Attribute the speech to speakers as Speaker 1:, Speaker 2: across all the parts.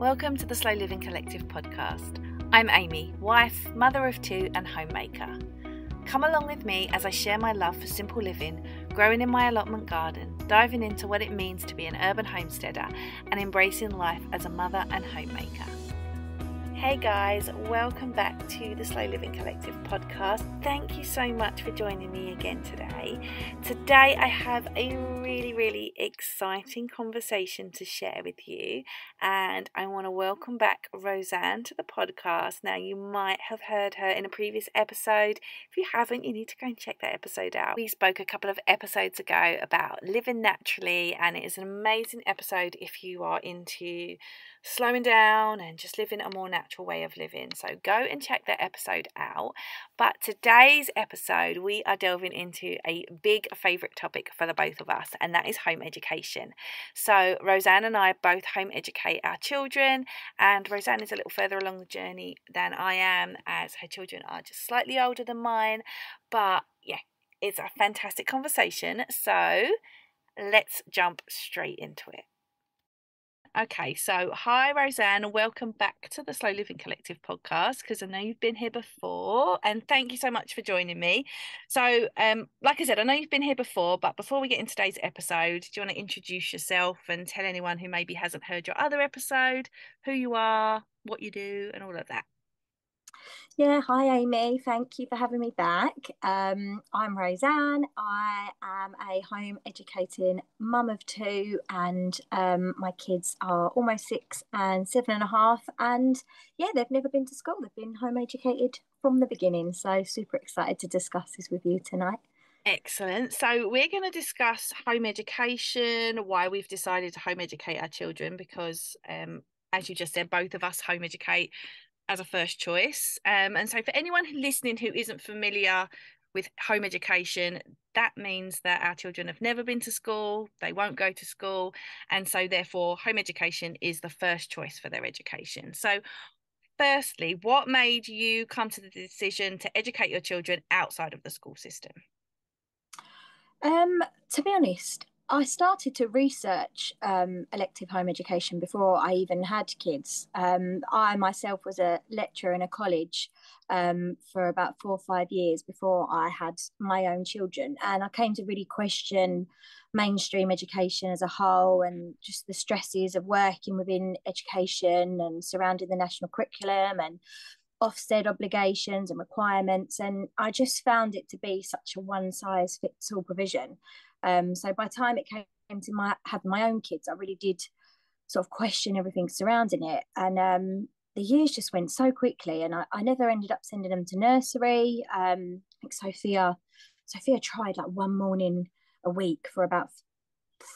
Speaker 1: Welcome to the Slow Living Collective podcast. I'm Amy, wife, mother of two and homemaker. Come along with me as I share my love for simple living, growing in my allotment garden, diving into what it means to be an urban homesteader and embracing life as a mother and homemaker. Hey guys, welcome back to the Slow Living Collective podcast. Thank you so much for joining me again today. Today I have a really exciting conversation to share with you, and I want to welcome back Roseanne to the podcast. Now, you might have heard her in a previous episode. If you haven't, you need to go and check that episode out. We spoke a couple of episodes ago about living naturally, and it is an amazing episode if you are into slowing down and just living a more natural way of living. So go and check that episode out. But today's episode, we are delving into a big favourite topic for the both of us, and that is home education. So Roseanne and I both home educate our children, and Roseanne is a little further along the journey than I am, as her children are just slightly older than mine. But yeah, it's a fantastic conversation. So let's jump straight into it. Okay, so hi Roseanne, and welcome back to the Slow Living Collective podcast, because I know you've been here before, and thank you so much for joining me. So, like I said, I know you've been here before, but before we get into today's episode, do you want to introduce yourself and tell anyone who maybe hasn't heard your other episode who you are, what you do, and all of that?
Speaker 2: Yeah, hi Amy. Thank you for having me back. I'm Roseanne. I am a home educating mum of two, and my kids are almost 6 and 7.5. And yeah, they've never been to school. They've been home educated from the beginning. So super excited to discuss this with you tonight.
Speaker 1: Excellent. So we're going to discuss home education, why we've decided to home educate our children, because as you just said, both of us home educate as a first choice. And so for anyone listening who isn't familiar with home education, that means that our children have never been to school, they won't go to school, and so therefore home education is the first choice for their education. So firstly, what made you come to the decision to educate your children outside of the school system?
Speaker 2: To be honest, I started to research elective home education before I even had kids. I myself was a lecturer in a college for about 4 or 5 years before I had my own children. And I came to really question mainstream education as a whole, and just the stresses of working within education and surrounding the national curriculum and Ofsted obligations and requirements. And I just found it to be such a one size fits all provision. So by the time it came to having my own kids, I really did sort of question everything surrounding it. And the years just went so quickly, and I never ended up sending them to nursery. I think Sophia tried like one morning a week for about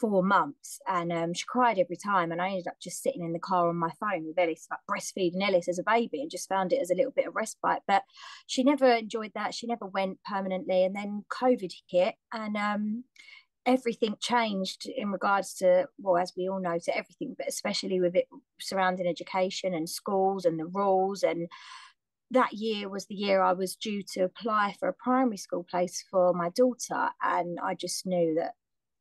Speaker 2: 4 months, and she cried every time, and I ended up just sitting in the car on my phone with Ellis, like breastfeeding Ellis as a baby, and just found it as a little bit of respite. But she never enjoyed that. She never went permanently. And then COVID hit, and everything changed in regards to, well, as we all know, to everything, but especially with it surrounding education and schools and the rules. And that year was the year I was due to apply for a primary school place for my daughter, and I just knew that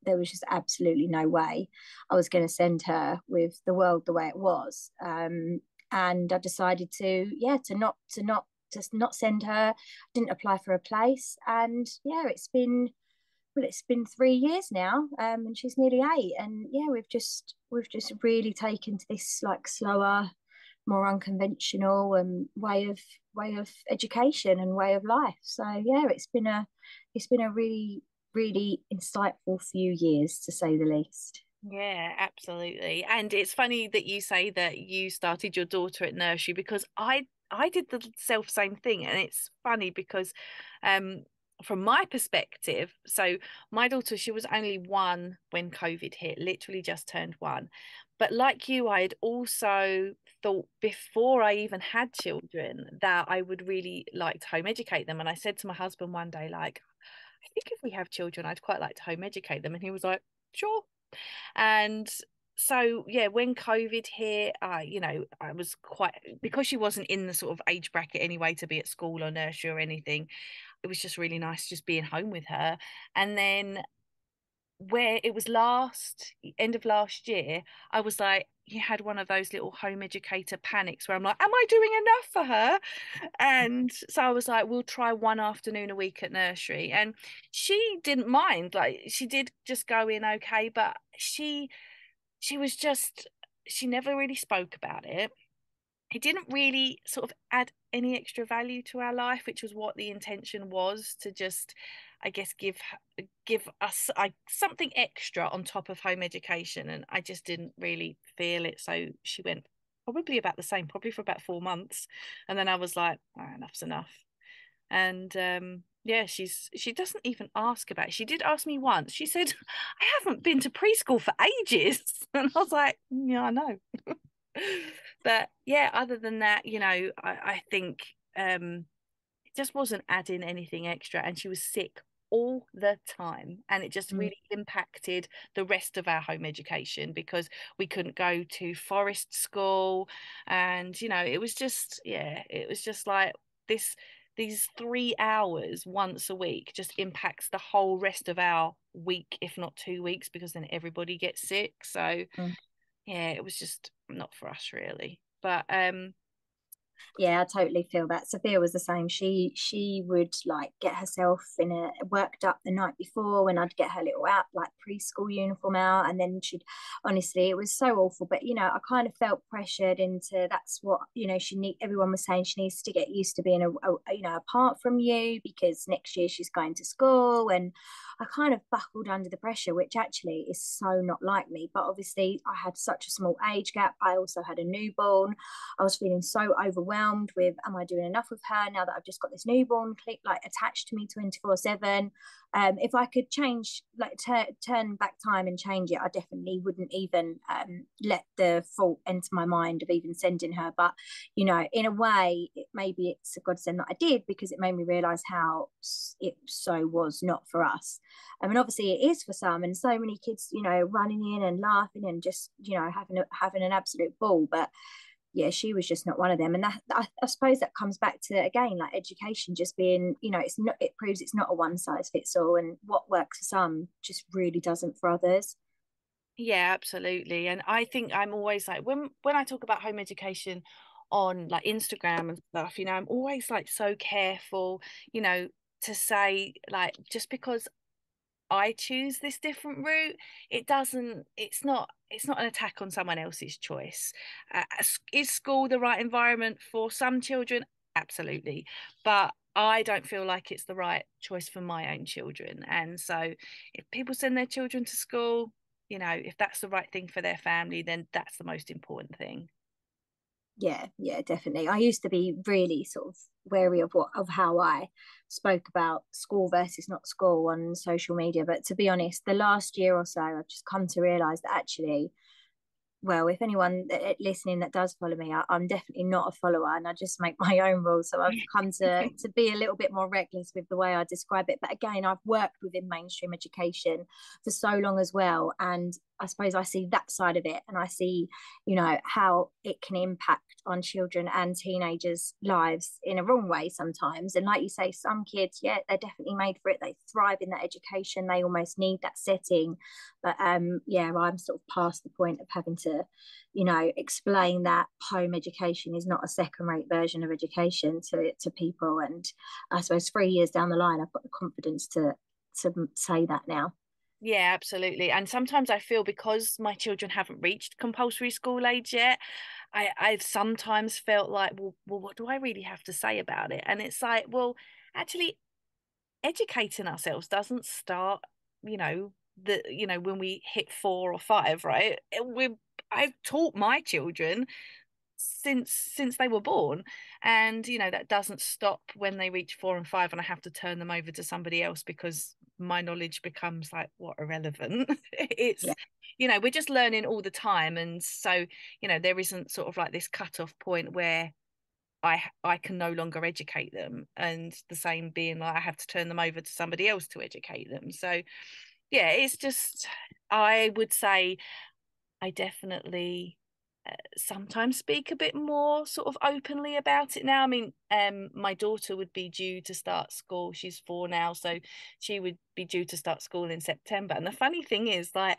Speaker 2: there was just absolutely no way I was going to send her with the world the way it was. And I decided to not send her. Didn't apply for a place, and yeah, it's been 3 years now, and she's nearly 8, and yeah, we've just really taken to this like slower, more unconventional way of education and way of life. So yeah, it's been a really insightful few years, to say the least.
Speaker 1: Yeah, absolutely. And it's funny that you say that you started your daughter at nursery, because I did the self same thing. And it's funny because from my perspective, so my daughter, she was only 1 when COVID hit, literally just turned 1. But like you, I had also thought before I even had children that I would really like to home educate them. And I said to my husband one day, like, I think if we have children, I'd quite like to home educate them. And he was like, sure. And so yeah, when COVID hit, I was quite, because she wasn't in the sort of age bracket anyway to be at school or nursery or anything. It was just really nice just being home with her. And then where it was end of last year, I was like, you had one of those little home educator panics where I'm like, am I doing enough for her? And so I was like, we'll try one afternoon a week at nursery. And she didn't mind. Like, she did just go in okay, but she was just, she never really spoke about it. It didn't really sort of add any extra value to our life, which was what the intention was, to just, I guess, give us something extra on top of home education. And I just didn't really feel it. So she went probably about the same, probably for about 4 months. And then I was like, oh, enough's enough. And yeah, she doesn't even ask about it. She did ask me once. She said, I haven't been to preschool for ages. And I was like, yeah, I know. But yeah, other than that, I think it just wasn't adding anything extra, and she was sick all the time, and it just really impacted the rest of our home education because we couldn't go to forest school, and it was just, yeah, it was just like this these 3 hours once a week just impacts the whole rest of our week, if not 2 weeks, because then everybody gets sick. So
Speaker 2: Mm.
Speaker 1: yeah, it was just not for us really. But
Speaker 2: Yeah, I totally feel that. Sophia was the same. She would like get herself in a worked up the night before when I'd get her little out like preschool uniform out, and then she'd, honestly, it was so awful. But I kind of felt pressured into, that's what she need. Everyone was saying she needs to get used to being apart from you because next year she's going to school, and I kind of buckled under the pressure, which actually is so not like me. But obviously, I had such a small age gap. I also had a newborn. I was feeling so overwhelmed with, am I doing enough with her now that I've just got this newborn like attached to me 24/7? If I could change, like turn back time and change it, I definitely wouldn't even let the thought enter my mind of even sending her. But in a way, maybe it's a godsend that I did, because it made me realize how it so was not for us. I mean, obviously it is for some, and so many kids, running in and laughing and just, having an absolute ball. But yeah, she was just not one of them. And that, I suppose that comes back to, again, like education just being, it proves it's not a one size fits all, and what works for some just really doesn't for others.
Speaker 1: yeah, absolutely. And I think I'm always like, when I talk about home education on like Instagram and stuff, I'm always like so careful, you know, to say like, just because I choose this different route, it's not an attack on someone else's choice. Is school the right environment for some children? Absolutely. But I don't feel like it's the right choice for my own children. And so if people send their children to school, if that's the right thing for their family, then that's the most important thing.
Speaker 2: Yeah, definitely. I used to be really sort of wary of how I spoke about school versus not school on social media. But to be honest, the last year or so, I've just come to realize that actually, well, if anyone listening that does follow me, I'm definitely not a follower, and I just make my own rules. So I've come to be a little bit more reckless with the way I describe it. But again, I've worked within mainstream education for so long as well, and I suppose I see that side of it, and I see, how it can impact on children and teenagers' lives in a wrong way sometimes. And like you say, some kids, yeah, they're definitely made for it. They thrive in that education. They almost need that setting. But yeah, I'm sort of past the point of having to, explain that home education is not a second-rate version of education to people. And I suppose 3 years down the line, I've got the confidence to say that now.
Speaker 1: Yeah, absolutely. And sometimes I feel because my children haven't reached compulsory school age yet, I've sometimes felt like, well, what do I really have to say about it? And it's like, well, actually, educating ourselves doesn't start, when we hit 4 or 5, right? I've taught my children since they were born, and that doesn't stop when they reach 4 and 5 and I have to turn them over to somebody else because my knowledge becomes like, what, irrelevant. It's,
Speaker 2: Yeah.
Speaker 1: we're just learning all the time, and so there isn't sort of like this cut-off point where I can no longer educate them, and the same being like I have to turn them over to somebody else to educate them. So yeah, it's just, I would say I definitely sometimes speak a bit more sort of openly about it now. I mean, my daughter would be due to start school. She's 4 now, so she would be due to start school in September. And the funny thing is, like,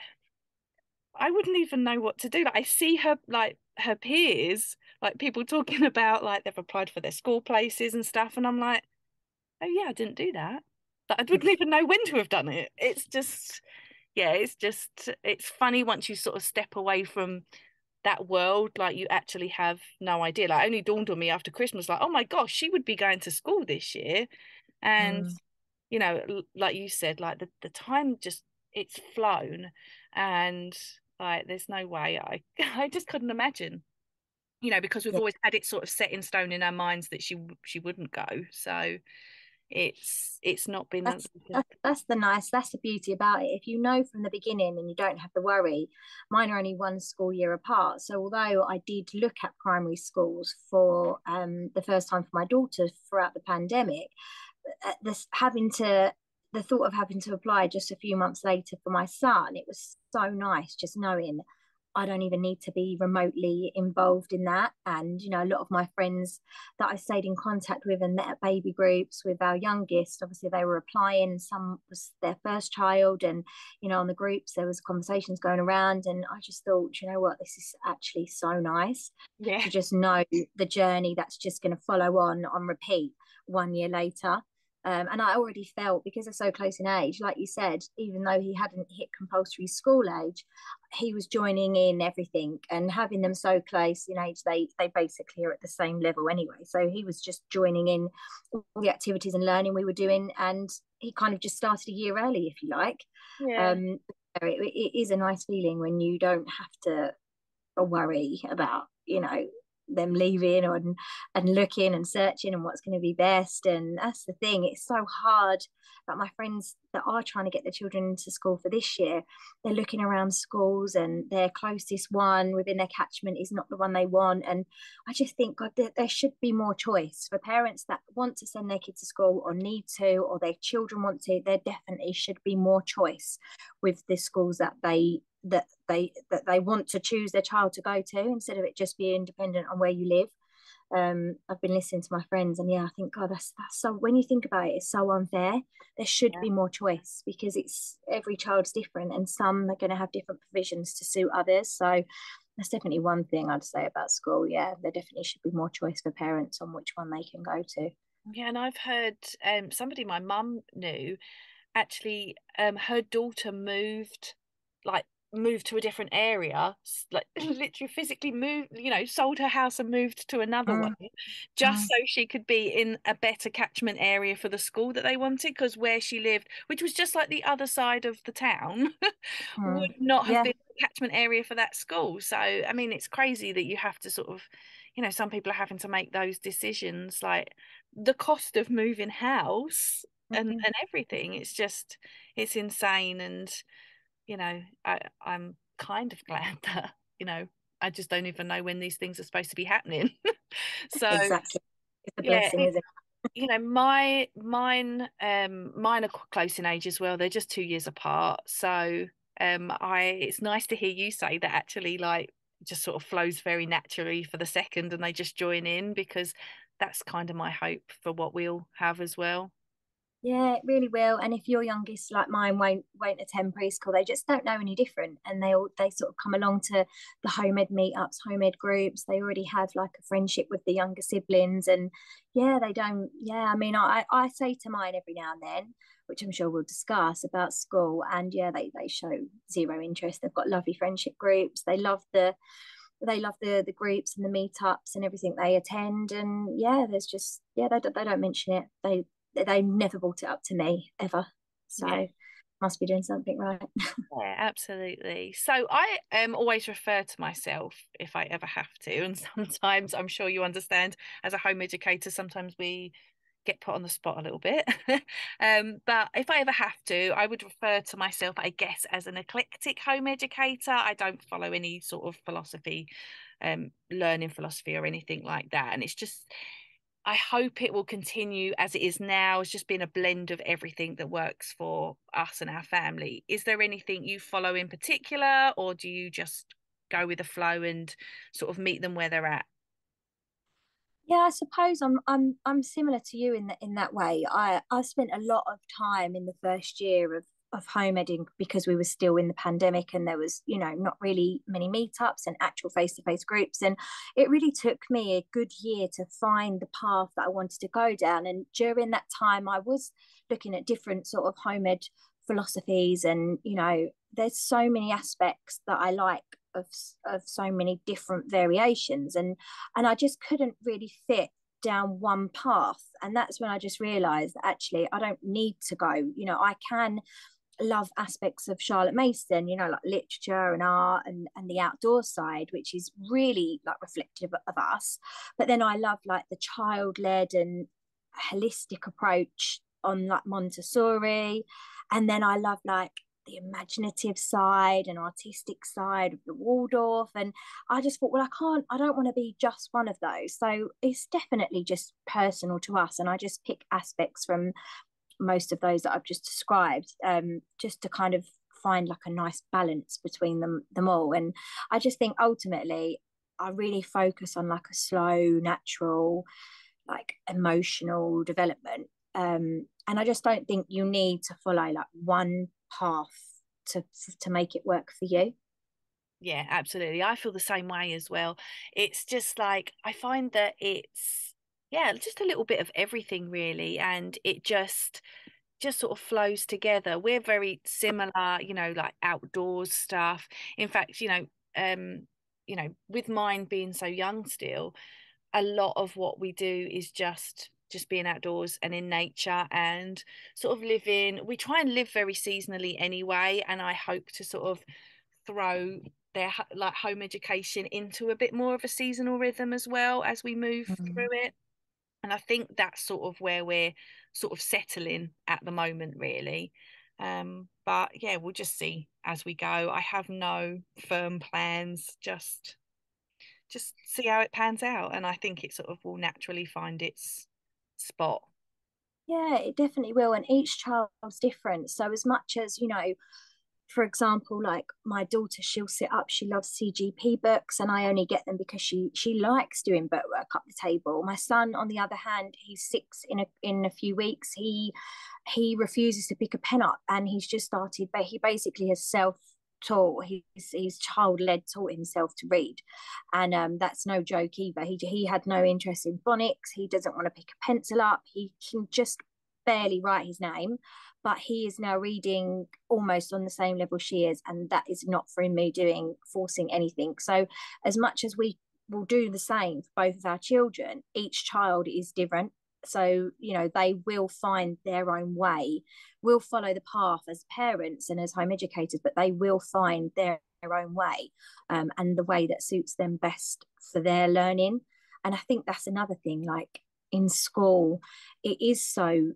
Speaker 1: I wouldn't even know what to do. Like, I see her, like, her peers, like people talking about like they've applied for their school places and stuff, and I'm like, oh yeah, I didn't do that. But I wouldn't even know when to have done it. It's just, yeah, it's funny once you sort of step away from that world, like you actually have no idea. Like, it only dawned on me after Christmas, like, oh my gosh, she would be going to school this year. And,
Speaker 2: Mm.
Speaker 1: like you said, like the time just, it's flown. And like, there's no way I just couldn't imagine, because we've
Speaker 2: Yeah.
Speaker 1: always had it sort of set in stone in our minds that she wouldn't go. So it's not been
Speaker 2: That's the beauty about it. If you know from the beginning and you don't have the worry, mine are only one school year apart. So although I did look at primary schools for the first time for my daughter throughout the pandemic, this having to the thought of having to apply just a few months later for my son, it was so nice just knowing I don't even need to be remotely involved in that. And, a lot of my friends that I stayed in contact with and met at baby groups with our youngest, obviously they were applying, some was their first child. And, on the groups, there was conversations going around. And I just thought, you know what, this is actually so nice
Speaker 1: yeah.
Speaker 2: to just know the journey that's just going to follow on repeat 1 year later. And I already felt, because they're so close in age, like you said, even though he hadn't hit compulsory school age, he was joining in everything, and having them so close in age, they basically are at the same level anyway. So he was just joining in all the activities and learning we were doing, and he kind of just started a year early, if you like.
Speaker 1: Yeah.
Speaker 2: It is a nice feeling when you don't have to worry about them leaving and looking and searching and what's going to be best. And that's the thing, it's so hard. But my friends that are trying to get their children to school for this year, they're looking around schools and their closest one within their catchment is not the one they want. And I just think, God, there should be more choice for parents that want to send their kids to school or need to, or their children want to. There definitely should be more choice with the schools that they want to choose their child to go to, instead of it just being dependent on where you live. I've been listening to my friends, and yeah, I think, God, that's so. When you think about it, it's so unfair. There should
Speaker 1: Yeah.
Speaker 2: be more choice, because it's every child's different, and some are going to have different provisions to suit others. So that's definitely one thing I'd say about school. Yeah, there definitely should be more choice for parents on which one they can go to.
Speaker 1: Yeah, and I've heard somebody my mum knew actually, her daughter moved to a different area, like literally physically moved, sold her house and moved to another one,
Speaker 2: Mm,
Speaker 1: just
Speaker 2: mm,
Speaker 1: so she could be in a better catchment area for the school that they wanted, because where she lived, which was just like the other side of the town, would
Speaker 2: mm.
Speaker 1: not have
Speaker 2: Yeah,
Speaker 1: been the catchment area for that school. So I mean, it's crazy that you have to sort of, some people are having to make those decisions, like the cost of moving house and
Speaker 2: mm,
Speaker 1: everything. It's insane. And I'm kind of glad that, I just don't even know when these things are supposed to be happening. So
Speaker 2: exactly. It's a
Speaker 1: yeah,
Speaker 2: blessing, isn't
Speaker 1: mine are close in age as well. They're just 2 years apart. So it's nice to hear you say that actually, like, just sort of flows very naturally for the second and they just join in, because that's kind of my hope for what we'll have as well.
Speaker 2: Yeah, it really will. And if your youngest, like mine, won't attend preschool, they just don't know any different, and they sort of come along to the home ed meetups, home ed groups. They already have like a friendship with the younger siblings, and yeah, they don't. Yeah, I mean, I say to mine every now and then, which I'm sure we'll discuss about school, and yeah, they show zero interest. They've got lovely friendship groups. They love the groups and the meetups and everything they attend. And yeah, there's just, yeah, they don't mention it. They never brought it up to me ever,
Speaker 1: Yeah.
Speaker 2: so must be doing something right.
Speaker 1: Yeah, absolutely. So I always refer to myself if I ever have to. And sometimes I'm sure you understand, as a home educator, sometimes we get put on the spot a little bit. But if I ever have to, I would refer to myself, I guess, as an eclectic home educator. I don't follow any sort of philosophy, learning philosophy or anything like that. And it's just, I hope it will continue as it is now. It's just been a blend of everything that works for us and our family. Is there anything you follow in particular, or do you just go with the flow and sort of meet them where they're at.
Speaker 2: Yeah, I suppose I'm similar to you in that way. I spent a lot of time in the first year of home editing because we were still in the pandemic and there was, not really many meetups and actual face-to-face groups. And it really took me a good year to find the path that I wanted to go down. And during that time, I was looking at different sort of home ed philosophies, and there's so many aspects that I like of so many different variations, and I just couldn't really fit down one path. And that's when I just realized that actually I don't need to go. I can love aspects of Charlotte Mason, like literature and art and the outdoor side, which is really like reflective of us. But then I love like the child led and holistic approach on like Montessori. And then I love like the imaginative side and artistic side of the Waldorf. And I just thought, well, I don't want to be just one of those. So it's definitely just personal to us. And I just pick aspects from most of those that I've just described, just to kind of find like a nice balance between them all. And I just think ultimately I really focus on like a slow, natural, like emotional development. And I just don't think you need to follow like one path to make it work for you.
Speaker 1: Yeah, absolutely. I feel the same way as well. It's just like I find that it's yeah, just a little bit of everything really, and it just sort of flows together. We're very similar, like outdoors stuff. In fact, with mine being so young still, a lot of what we do is just being outdoors and in nature and sort of living. We try and live very seasonally anyway, and I hope to sort of throw their like home education into a bit more of a seasonal rhythm as well as we move through
Speaker 2: Mm.
Speaker 1: it. And I think that's sort of where we're sort of settling at the moment, really. But yeah, we'll just see as we go. I have no firm plans, just see how it pans out. And I think it sort of will naturally find its spot.
Speaker 2: Yeah, it definitely will. And each child's different. So as much as, for example, like my daughter, she'll sit up, she loves CGP books, and I only get them because she likes doing book work up the table. My son, on the other hand, he's 6 in a few weeks. He refuses to pick a pen up, and he's just started, but he basically has self taught. He's child led, taught himself to read, and that's no joke either. He had no interest in phonics. He doesn't want to pick a pencil up. He can just barely write his name, but he is now reading almost on the same level she is, and that is not through me forcing anything. So as much as we will do the same for both of our children, each child is different. So they will find their own way. We'll follow the path as parents and as home educators, but they will find their own way, and the way that suits them best for their learning. And I think that's another thing, like in school it is so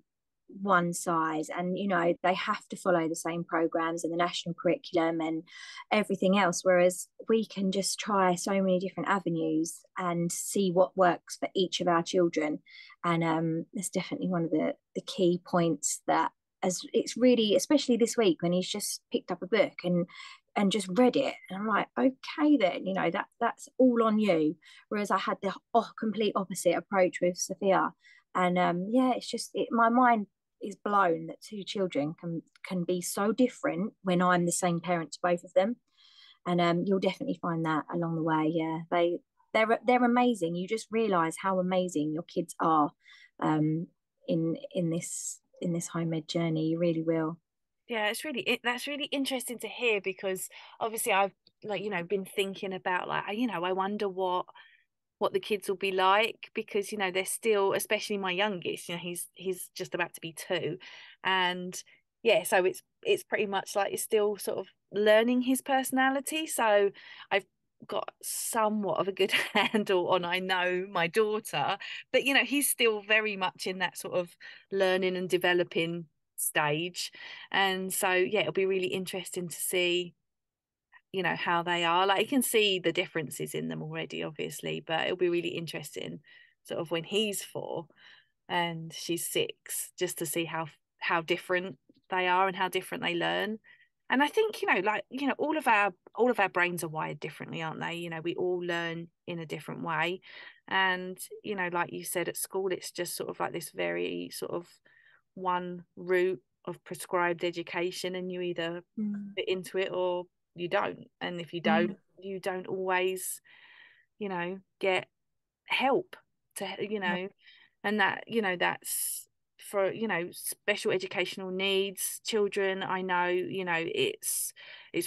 Speaker 2: one size, and they have to follow the same programs and the national curriculum and everything else, whereas we can just try so many different avenues and see what works for each of our children. And it's definitely one of the key points, that as it's really, especially this week when he's just picked up a book and just read it, and I'm like, okay then, that's all on you. Whereas I had the complete opposite approach with Sophia. And yeah, it's just my mind is blown that two children can be so different when I'm the same parent to both of them. And you'll definitely find that along the way. Yeah, they're amazing. You just realize how amazing your kids are, in this home ed journey. You really will.
Speaker 1: Yeah, that's really interesting to hear because obviously I've like been thinking about like I wonder what the kids will be like because they're still, especially my youngest, he's just about to be 2, and yeah, so it's pretty much like it's still sort of learning his personality. So I've got somewhat of a good handle on, I know, my daughter, but he's still very much in that sort of learning and developing stage. And so yeah, it'll be really interesting to see how they are. Like you can see the differences in them already, obviously, but it'll be really interesting sort of when he's 4 and she's 6, just to see how different they are and how different they learn. And I think, like, all of our brains are wired differently, aren't they? We all learn in a different way. And, like you said, at school, it's just sort of like this very sort of one route of prescribed education, and you either fit into it or you don't. And if you don't, you don't always, get help and that's for special educational needs children. I know it's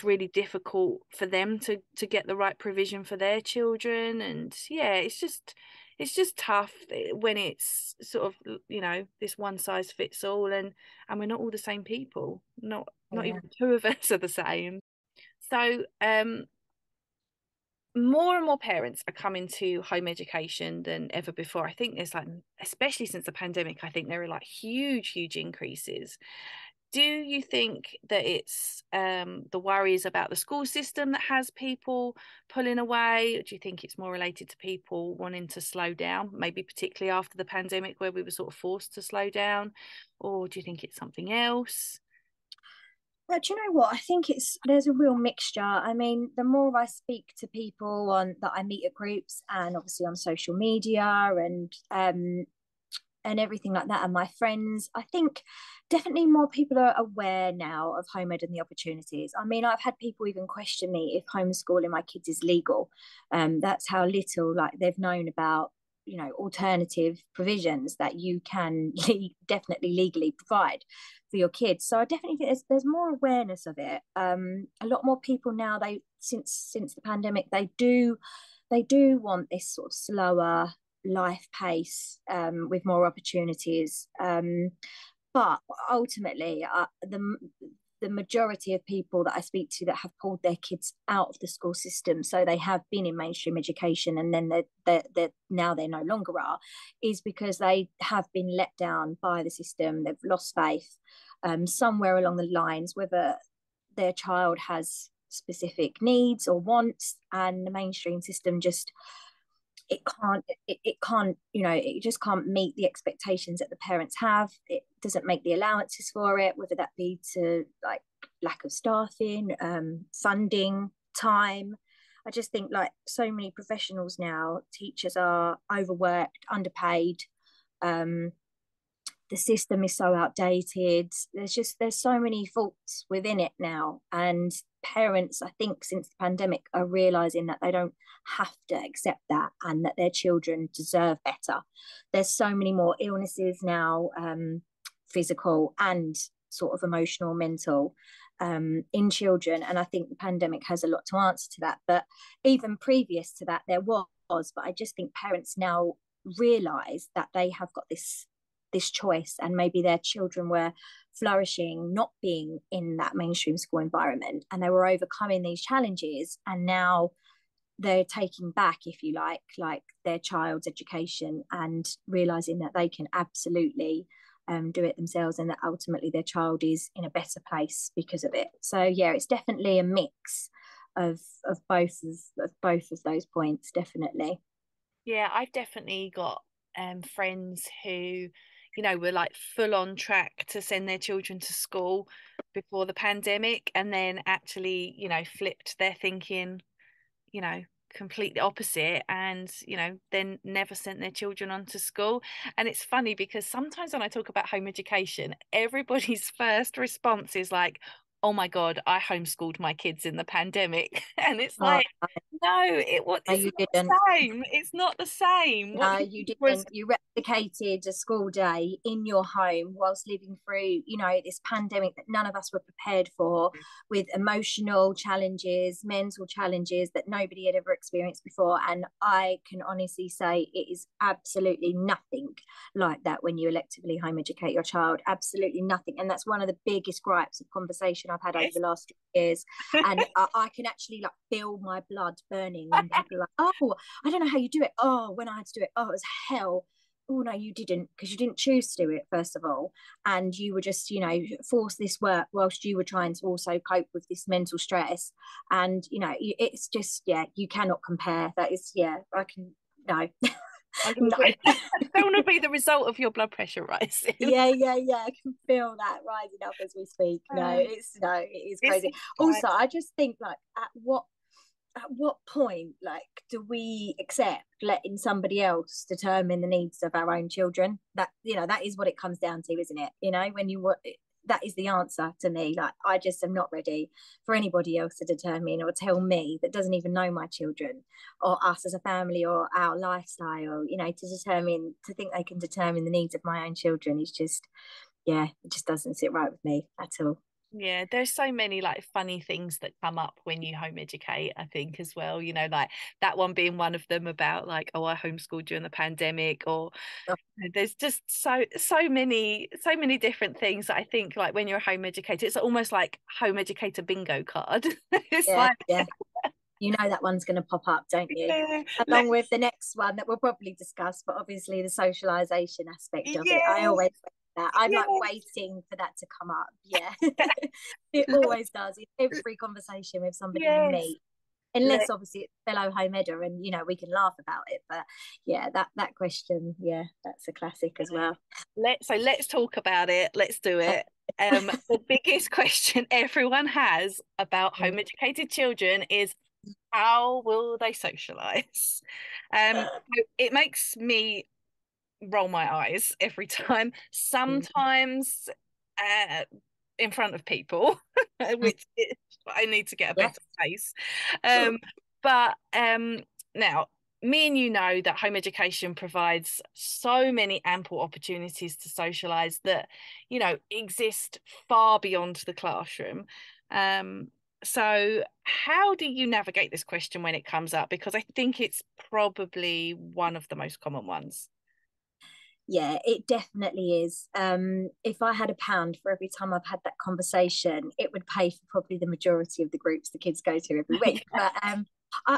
Speaker 1: really difficult for them to get the right provision for their children, and yeah, it's just tough when it's sort of this one size fits all, and we're not all the same people, not even two of us are the same. So more and more parents are coming to home education than ever before. I think there's, like, especially since the pandemic, I think there are like huge increases. Do you think that it's the worries about the school system that has people pulling away? Or do you think it's more related to people wanting to slow down, maybe particularly after the pandemic where we were sort of forced to slow down? Or do you think it's something else?
Speaker 2: But you know what? I think there's a real mixture. I mean, the more I speak to people that I meet at groups and obviously on social media and everything like that, and my friends, I think definitely more people are aware now of home ed and the opportunities. I mean, I've had people even question me if homeschooling my kids is legal. That's how little like they've known about alternative provisions that you can definitely legally provide for your kids. So I definitely think there's more awareness of it. A lot more people now, they since the pandemic, they do want this sort of slower life pace, with more opportunities, but ultimately the majority of people that I speak to that have pulled their kids out of the school system, so they have been in mainstream education and then they're now they no longer are, is because they have been let down by the system. They've lost faith somewhere along the lines, whether their child has specific needs or wants, and the mainstream system just it just can't meet the expectations that the parents have. It doesn't make the allowances for it, whether that be to like lack of staffing, funding, time. I just think like so many professionals now, teachers are overworked, underpaid. The system is so outdated. There's so many faults within it now, and parents, I think, since the pandemic, are realizing that they don't have to accept that and that their children deserve better. There's so many more illnesses now, physical and sort of emotional, mental, in children, and I think the pandemic has a lot to answer to that. But even previous to that, there was, but I just think parents now realize that they have got this choice, and maybe their children were flourishing not being in that mainstream school environment, and they were overcoming these challenges, and now they're taking back, if you like their child's education, and realizing that they can absolutely do it themselves, and that ultimately their child is in a better place because of it. So yeah, it's definitely a mix of both of those points, definitely.
Speaker 1: Yeah, I've definitely got friends who were like full on track to send their children to school before the pandemic, and then actually, flipped their thinking, you know, completely opposite, and, then never sent their children on to school. And it's funny because sometimes when I talk about home education, everybody's first response is like, oh my God, I homeschooled my kids in the pandemic. And it's
Speaker 2: Oh,
Speaker 1: like, no, it's
Speaker 2: you
Speaker 1: not
Speaker 2: didn't.
Speaker 1: the same. It's not the same. What
Speaker 2: No,
Speaker 1: you
Speaker 2: you
Speaker 1: did was
Speaker 2: didn't. You replicated a school day in your home whilst living through, this pandemic that none of us were prepared for, with emotional challenges, mental challenges that nobody had ever experienced before. And I can honestly say it is absolutely nothing like that when you electively home educate your child. Absolutely nothing. And that's one of the biggest gripes of conversation I've had over the last 2 years. And I can actually like feel my blood burning when people are like, oh, I don't know how you do it. Oh, when I had to do it, oh, it was hell. Oh no, you didn't, because you didn't choose to do it, first of all, and you were just force this work whilst you were trying to also cope with this mental stress. And it's just, yeah, you cannot compare. That is, yeah, I can, no. No.
Speaker 1: I don't want to be the result of your blood pressure rising.
Speaker 2: Yeah, I can feel that rising up as we speak. It is crazy. Also, I just think, like, at what point, like, do we accept letting somebody else determine the needs of our own children? That, that is what it comes down to, isn't it? When that is the answer to me. Like, I just am not ready for anybody else to determine or tell me, that doesn't even know my children or us as a family or our lifestyle, to think they can determine the needs of my own children is just, yeah, it just doesn't sit right with me at all.
Speaker 1: Yeah, there's so many like funny things that come up when you home educate, I think, as well. Like that one being one of them about like, oh, I homeschooled during the pandemic, or there's just so many different things that I think, like, when you're a home educator, it's almost like home educator bingo card. It's like,
Speaker 2: yeah. That one's going to pop up, don't you?
Speaker 1: yeah,
Speaker 2: Along with the next one that we'll probably discuss, but obviously the socialization aspect of it. I always that. I'm like waiting for that to come up. Yeah. It always does in every conversation with somebody you meet. Unless obviously it's fellow home edder and we can laugh about it. But yeah, that question, yeah, that's a classic as well.
Speaker 1: Let's talk about it. Let's do it. The biggest question everyone has about home educated children is, how will they socialize? It makes me roll my eyes every time. Sometimes in front of people, which I need to get a better pace. But now, me and you know that home education provides so many ample opportunities to socialize that, exist far beyond the classroom. So how do you navigate this question when it comes up? Because I think it's probably one of the most common ones.
Speaker 2: Yeah, it definitely is. If I had £1 for every time I've had that conversation, it would pay for probably the majority of the groups the kids go to every week. But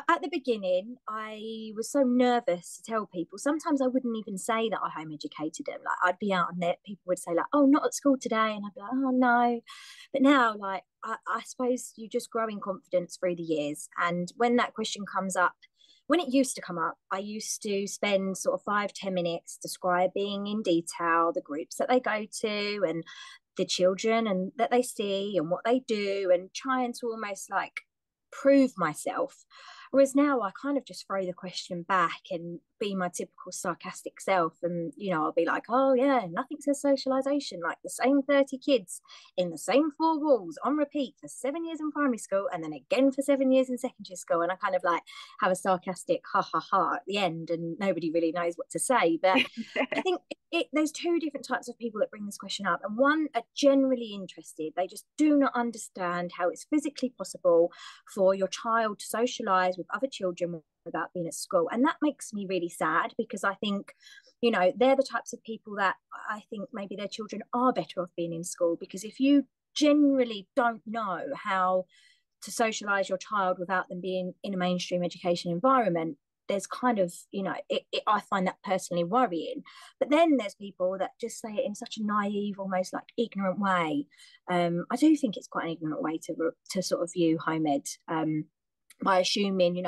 Speaker 2: at the beginning, I was so nervous to tell people. Sometimes I wouldn't even say that I home educated them. Like, I'd be out on it, people would say like, "Oh, not at school today," and I'd be like, "Oh no." But now, like, I suppose you just grow in confidence through the years, and when that question comes up, when it used to come up, I used to spend sort of 5-10 minutes describing in detail the groups that they go to and the children and that they see and what they do, and trying to almost like prove myself. Whereas now I kind of just throw the question back and be my typical sarcastic self. And, I'll be like, "Oh, yeah, nothing says socialization like the same 30 kids in the same 4 walls on repeat for 7 years in primary school and then again for 7 years in secondary school." And I kind of like have a sarcastic ha ha ha at the end, and nobody really knows what to say. But I think there's two different types of people that bring this question up. And one are generally interested. They just do not understand how it's physically possible for your child to socialize with other children without being at school. And that makes me really sad, because I think, they're the types of people that I think maybe their children are better off being in school. Because if you generally don't know how to socialize your child without them being in a mainstream education environment, there's kind of, I find that personally worrying. But then there's people that just say it in such a naive, almost like ignorant way. I do think it's quite an ignorant way to sort of view home ed, by assuming,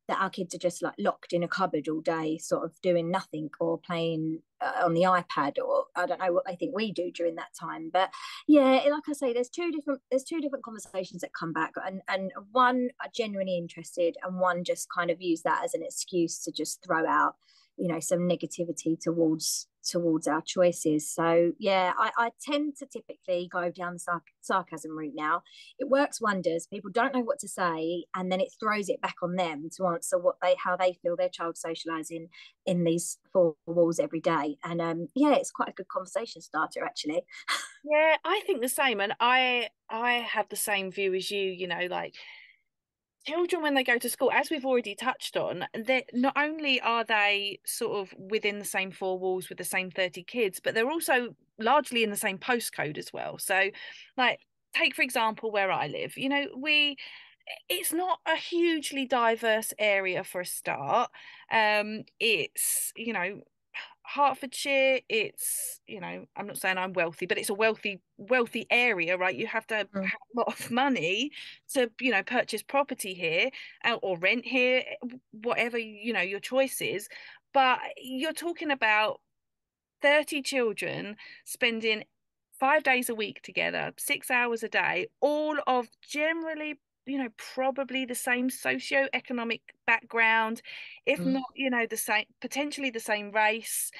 Speaker 2: that our kids are just like locked in a cupboard all day, sort of doing nothing or playing on the iPad, or I don't know what they think we do during that time. But yeah, like I say, there's two different conversations that come back, and one are genuinely interested, and one just kind of use that as an excuse to just throw out, some negativity towards our choices. So yeah, I tend to typically go down the sarcasm route now. It works wonders. People don't know what to say, and then it throws it back on them to answer how they feel their child socializing in these 4 walls every day. And yeah, it's quite a good conversation starter, actually.
Speaker 1: Yeah, I think the same, and I have the same view as you. Like, children, when they go to school, as we've already touched on, that not only are they sort of within the same 4 walls with the same 30 kids, but they're also largely in the same postcode as well. So, like, take for example where I live, it's not a hugely diverse area for a start. It's, Hertfordshire, it's, I'm not saying I'm wealthy, but it's a wealthy area, right? You have to have a lot of money to, purchase property here, or rent here, whatever, your choice is. But you're talking about 30 children spending 5 days a week together, 6 hours a day, all of generally, probably the same socio-economic background, if
Speaker 2: Mm.
Speaker 1: not, the same, potentially the same race.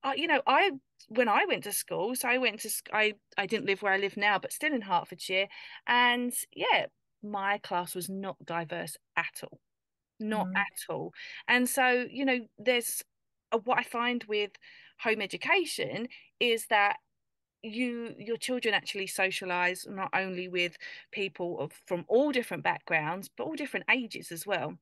Speaker 1: I when I went to school, so I didn't live where I live now, but still in Hertfordshire, and yeah, my class was not diverse at all, not
Speaker 2: Mm.
Speaker 1: at all. And so, there's what I find with home education is that your children actually socialize not only with people from all different backgrounds, but all different ages as well.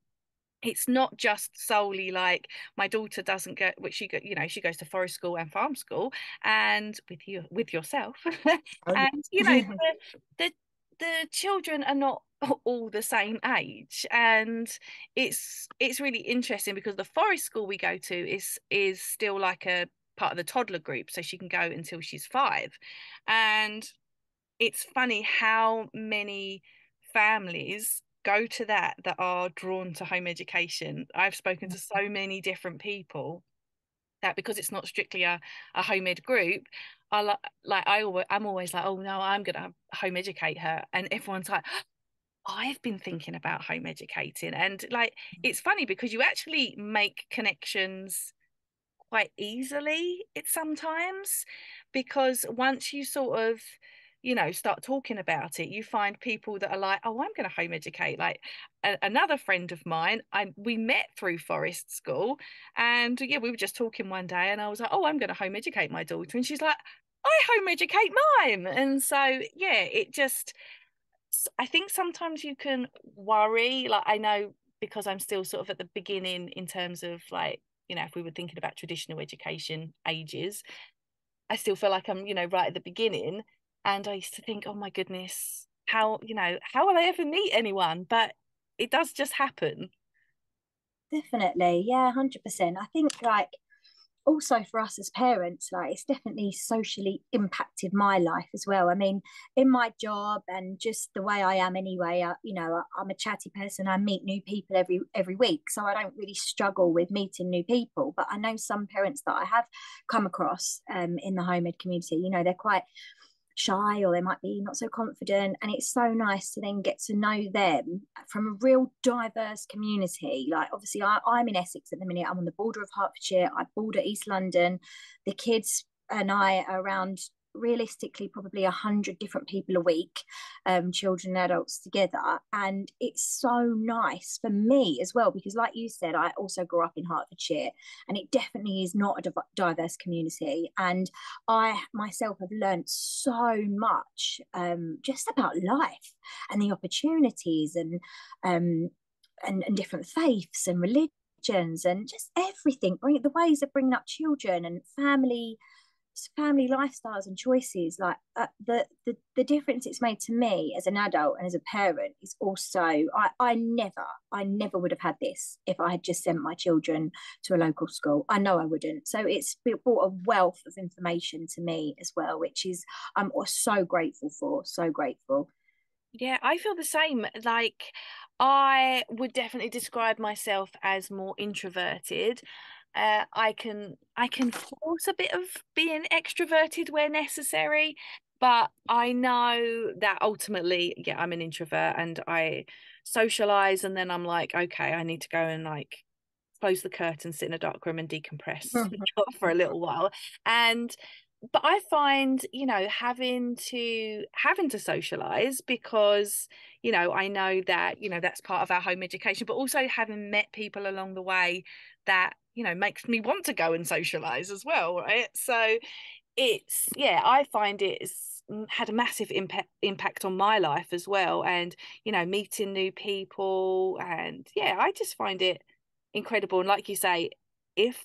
Speaker 1: It's not just solely like my daughter doesn't go, which she goes to forest school and farm school, and with yourself,
Speaker 2: Oh,
Speaker 1: and
Speaker 2: yeah.
Speaker 1: the the children are not all the same age, and it's really interesting because the forest school we go to is still like a part of the toddler group, so she can go until she's 5, and it's funny how many families go to that are drawn to home education. I've spoken to so many different people that because it's not strictly a home ed group, I'm always like, oh no, I'm gonna home educate her, and everyone's like, I've been thinking about home educating, and like it's funny because you actually make connections quite easily it sometimes, because once you sort of start talking about it, you find people that are like, oh, I'm going to home educate. Like another friend of mine, we met through forest school, and yeah, we were just talking one day and I was like, oh, I'm going to home educate my daughter, and she's like, I home educate mine. And so yeah, I think sometimes you can worry, like I know, because I'm still sort of at the beginning in terms of like, if we were thinking about traditional education ages, I still feel like I'm, right at the beginning. And I used to think, oh my goodness, how will I ever meet anyone? But it does just happen.
Speaker 2: Definitely, yeah, 100%. I think like also for us as parents, like it's definitely socially impacted my life as well. I mean, in my job and just the way I am anyway, I'm a chatty person. I meet new people every week, so I don't really struggle with meeting new people. But I know some parents that I have come across in the home ed community, they're quite shy or they might be not so confident, and it's so nice to then get to know them from a real diverse community. Like obviously I'm in Essex at the minute, I'm on the border of Hertfordshire, I border East London. The kids and I are around realistically probably 100 different people a week, children and adults together, and it's so nice for me as well because like you said, I also grew up in Hertfordshire and it definitely is not a diverse community, and I myself have learned so much, just about life and the opportunities um, and different faiths and religions and just everything, the ways of bringing up children and family lifestyles and choices. Like the difference it's made to me as an adult and as a parent is also I never would have had this if I had just sent my children to a local school. I know I wouldn't. So it's brought a wealth of information to me as well, which is I'm so grateful for, so grateful.
Speaker 1: Yeah, I feel the same. Like, I would definitely describe myself as more introverted. I can force a bit of being extroverted where necessary, but I know that ultimately, yeah, I'm an introvert and I socialize, and then I'm like, okay, I need to go and like close the curtain, sit in a dark room and decompress for a little while. And but I find, having to socialize because, I know that, that's part of our home education, but also having met people along the way that, makes me want to go and socialize as well, right? So yeah, I find it's had a massive impact on my life as well, and meeting new people, and yeah, I just find it incredible. And like you say, if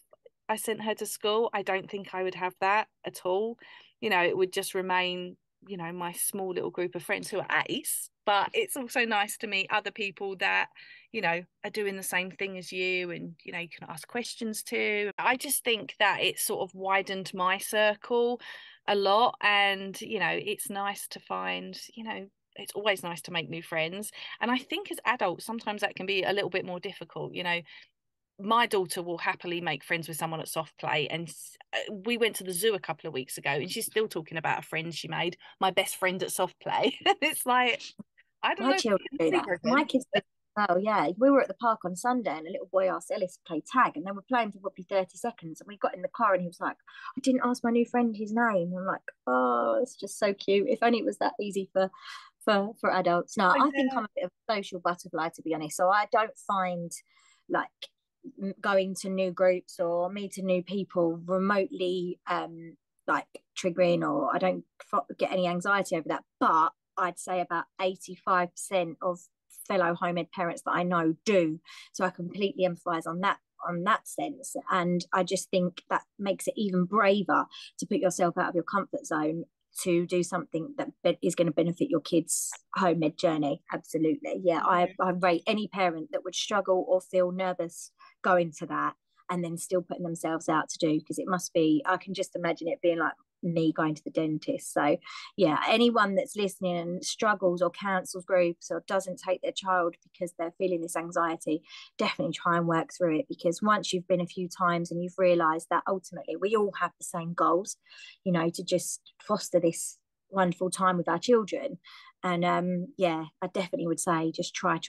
Speaker 1: I sent her to school, I don't think I would have that at all. It would just remain, my small little group of friends who are ace, but it's also nice to meet other people that, are doing the same thing as you, and, you can ask questions to. I just think that it's sort of widened my circle a lot. And, it's nice to find, it's always nice to make new friends. And I think as adults, sometimes that can be a little bit more difficult. my daughter will happily make friends with someone at soft play, and we went to the zoo a couple of weeks ago and she's still talking about a friend she made, my best friend at soft play. It's like, I don't
Speaker 2: My
Speaker 1: know if
Speaker 2: children do that. My kids do. Oh yeah, we were at the park on Sunday and a little boy asked Ellis to play tag, and they were playing for probably 30 seconds, and we got in the car and he was like, I didn't ask my new friend his name. I'm like, oh, it's just so cute. If only it was that easy for adults. No, I think I'm a bit of a social butterfly, to be honest. So I don't find like going to new groups or meeting new people remotely like triggering, or I don't get any anxiety over that. But I'd say about 85% of fellow home ed parents that I know do. So I completely empathise on that sense. And I just think that makes it even braver to put yourself out of your comfort zone to do something that is going to benefit your kids' home ed journey. Absolutely. Yeah, I rate any parent that would struggle or feel nervous going to that and then still putting themselves out to do, because it must be, I can just imagine it being like me going to the dentist. So yeah, anyone that's listening and struggles or cancels groups or doesn't take their child because they're feeling this anxiety, definitely try and work through it, because once you've been a few times and you've realized that ultimately we all have the same goals, you know, to just foster this wonderful time with our children. And yeah, I definitely would say just try.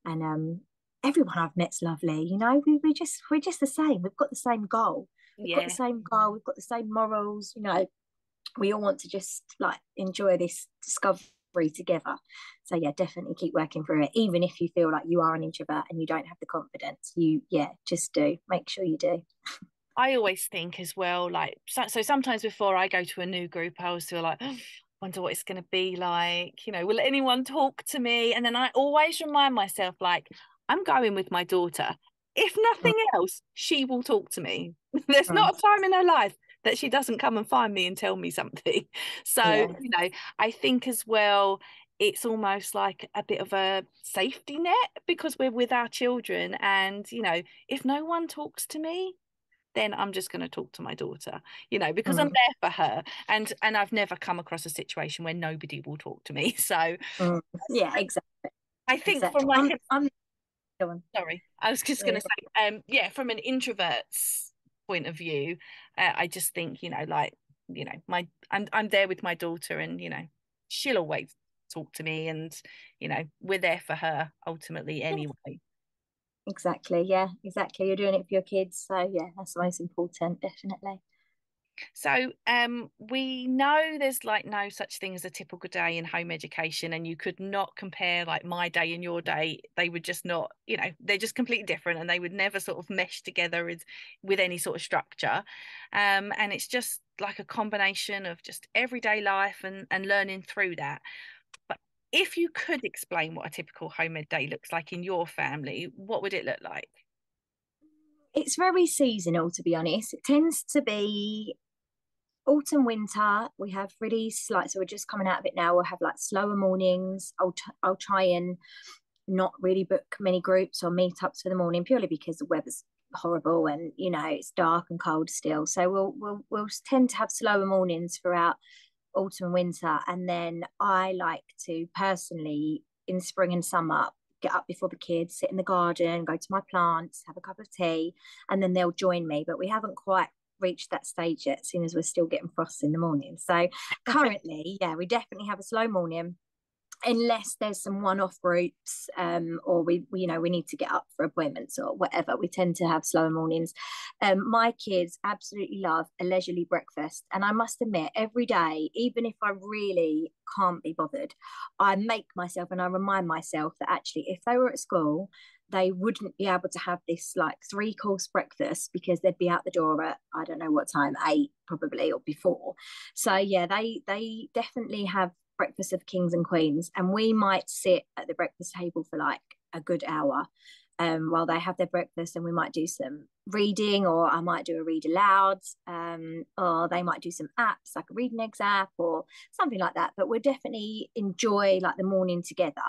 Speaker 2: And everyone I've met's lovely, you know, we're just the same. We've got the same goal. We've got the same goal, we've got the same morals, you know, we all want to just like enjoy this discovery together. So yeah, definitely keep working through it, even if you feel like you are an introvert and you don't have the confidence. Just do, make sure you do.
Speaker 1: I always think as well, like, so sometimes before I go to a new group, I always feel like, oh, wonder what it's going to be like, you know, will anyone talk to me? And then I always remind myself, like, I'm going with my daughter. If nothing else, she will talk to me. There's not a time in her life that she doesn't come and find me and tell me something. So, you know, I think as well, it's almost like a bit of a safety net because we're with our children. And, you know, if no one talks to me, then I'm just going to talk to my daughter, you know, because I'm there for her. And I've never come across a situation where nobody will talk to me. So
Speaker 2: yeah, exactly.
Speaker 1: I think
Speaker 2: exactly.
Speaker 1: from like
Speaker 2: I'm going.
Speaker 1: Sorry, I was just going to say, yeah, from an introvert's point of view, I just think, you know, like, you know, I'm there with my daughter, and you know, she'll always talk to me, and you know, we're there for her ultimately anyway.
Speaker 2: Exactly. Yeah, exactly. You're doing it for your kids. So yeah, that's the most important, definitely.
Speaker 1: So we know there's like no such thing as a typical day in home education, and you could not compare like my day and your day. They would just not, you know, they're just completely different, and they would never sort of mesh together with any sort of structure. And it's just like a combination of just everyday life and learning through that. But if you could explain what a typical home ed day looks like in your family, what would it look like?
Speaker 2: It's very seasonal, to be honest. It tends to be autumn, winter. We have really like, so we're just coming out of it now. We'll have like slower mornings. I'll try and not really book many groups or meetups for the morning, purely because the weather's horrible and you know it's dark and cold still. So we'll tend to have slower mornings throughout autumn and winter. And then I like to personally, in spring and summer, get up before the kids, sit in the garden, go to my plants, have a cup of tea, and then they'll join me. But we haven't quite reached that stage yet, seeing as we're still getting frost in the morning. So currently, yeah, we definitely have a slow morning, unless there's some one-off groups, or we you know we need to get up for appointments or whatever. We tend to have slower mornings. My kids absolutely love a leisurely breakfast, and I must admit, every day, even if I really can't be bothered, I make myself and I remind myself that actually if they were at school, they wouldn't be able to have this like 3-course breakfast, because they'd be out the door at I don't know what time, 8 probably or before. So yeah, they definitely have breakfast of kings and queens, and we might sit at the breakfast table for like a good hour while they have their breakfast, and we might do some reading, or I might do a read aloud, or they might do some apps like a reading eggs app or something like that. But we'll definitely enjoy like the morning together.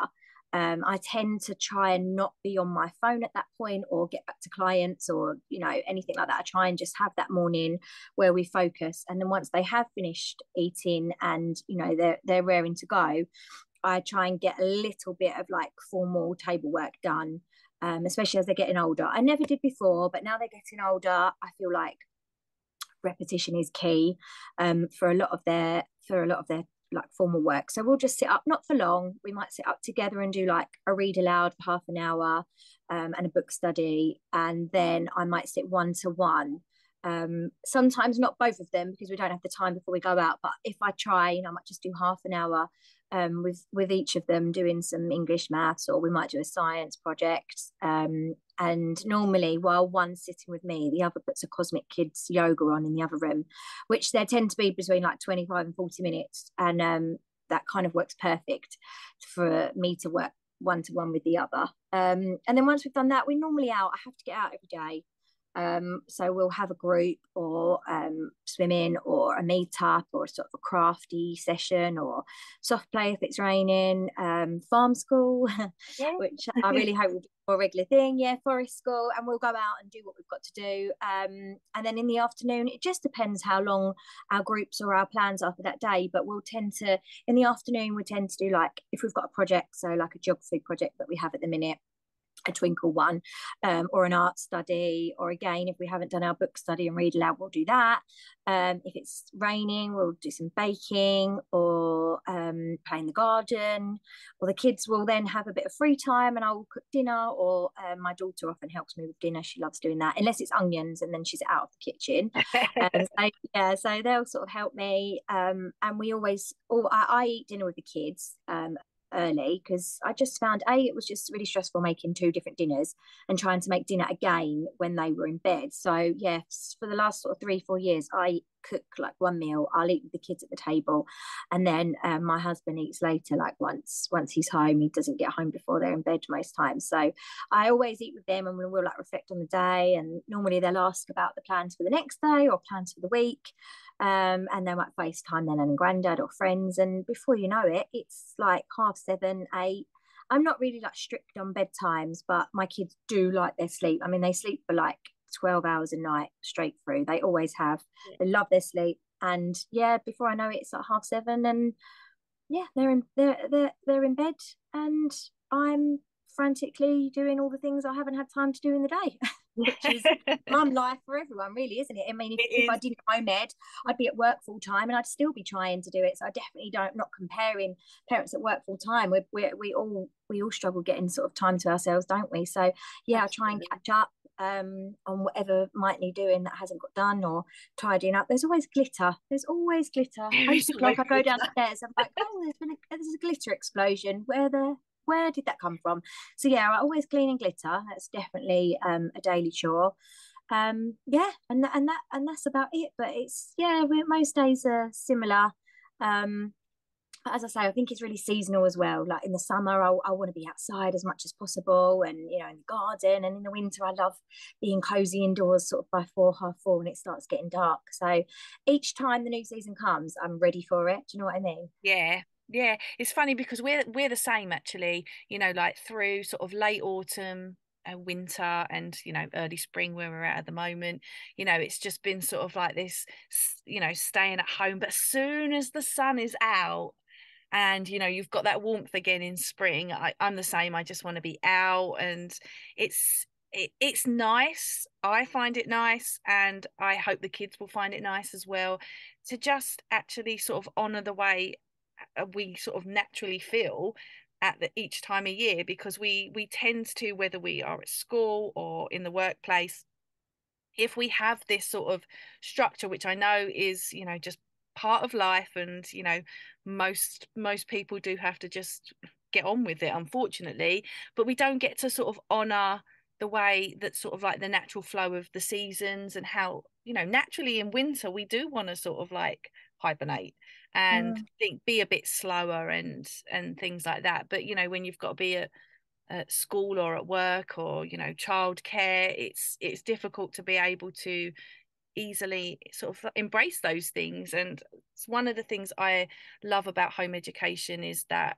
Speaker 2: I tend to try and not be on my phone at that point or get back to clients or, you know, anything like that. I try and just have that morning where we focus. And then once they have finished eating and, you know, they're raring to go, I try and get a little bit of like formal table work done especially as they're getting older. I never did before, but now they're getting older, I feel like repetition is key, for a lot of their like formal work. So we'll just sit up, not for long. We might sit up together and do like a read aloud for half an hour, and a book study, and then I might sit one to one. Sometimes not both of them because we don't have the time before we go out. But if I try, I might just do half an hour, with each of them doing some English, maths, or we might do a science project. And normally, while one's sitting with me, the other puts a Cosmic Kids yoga on in the other room, which they tend to be between like 25 and 40 minutes. And that kind of works perfect for me to work one to one with the other. And then once we've done that, we're normally out. I have to get out every day. So we'll have a group, or swimming, or a meetup, or a sort of a crafty session, or soft play if it's raining, farm school,
Speaker 1: Yeah.
Speaker 2: which I really hope will be a more regular thing. Yeah, forest school, and we'll go out and do what we've got to do. And then in the afternoon, it just depends how long our groups or our plans are for that day. But in the afternoon, we tend to do like, if we've got a project, so like a geography project that we have at the minute, a twinkle one, or an art study, or again, if we haven't done our book study and read aloud, we'll do that. If it's raining, we'll do some baking, or play in the garden, or the kids will then have a bit of free time and I'll cook dinner, or my daughter often helps me with dinner. She loves doing that, unless it's onions, and then she's out of the kitchen. So yeah, so they'll sort of help me, and we always, I eat dinner with the kids early, because I just found it was just really stressful making two different dinners and trying to make dinner again when they were in bed. So yes, for the last sort of 3-4 years, I cook like one meal, I'll eat with the kids at the table, and then my husband eats later, like once he's home. He doesn't get home before they're in bed most times, so I always eat with them, and we'll like reflect on the day, and normally they'll ask about the plans for the next day or plans for the week. And they might FaceTime their nan and granddad or friends, and before you know it, it's like 7:30, 8. I'm not really like strict on bedtimes, but my kids do like their sleep. I mean, they sleep for like 12 hours a night straight through. They always have. They love their sleep, and yeah, before I know it, it's like 7:30, and yeah, they're in bed, and I'm frantically doing all the things I haven't had time to do in the day, which is mum life for everyone, really, isn't it? I mean, if I didn't home ed, I'd be at work full time, and I'd still be trying to do it. So I definitely don't, not comparing parents that work full time. We all struggle getting sort of time to ourselves, don't we? So yeah, I try and catch up on whatever might need doing that hasn't got done, or tidying up. There's always glitter. I used to feel like I go downstairs, I'm like, oh, there's a glitter explosion. Where did that come from? So yeah, I always clean and glitter. That's definitely a daily chore. Yeah, and that's about it. But it's, yeah, most days are similar. But as I say, I think it's really seasonal as well. Like in the summer, I want to be outside as much as possible, and in the garden. And in the winter, I love being cozy indoors, sort of by 4, half 4, when it starts getting dark. So each time the new season comes, I'm ready for it. Do you know what I mean?
Speaker 1: Yeah. Yeah, it's funny because we're the same actually, like through sort of late autumn and winter, and early spring where we're at the moment. It's just been sort of like this, staying at home, but as soon as the sun is out, and you've got that warmth again in spring, I'm the same. I just want to be out, and it's nice. I find it nice, and I hope the kids will find it nice as well, to just actually sort of honor the way we sort of naturally feel at each time of year, because we tend to, whether we are at school or in the workplace, if we have this sort of structure, which I know is just part of life, and most people do have to just get on with it, unfortunately, but we don't get to sort of honor the way that sort of like the natural flow of the seasons, and how naturally in winter we do want to sort of like hibernate and think, be a bit slower, and things like that. But when you've got to be at school or at work, or childcare, it's difficult to be able to easily sort of embrace those things. And it's one of the things I love about home education, is that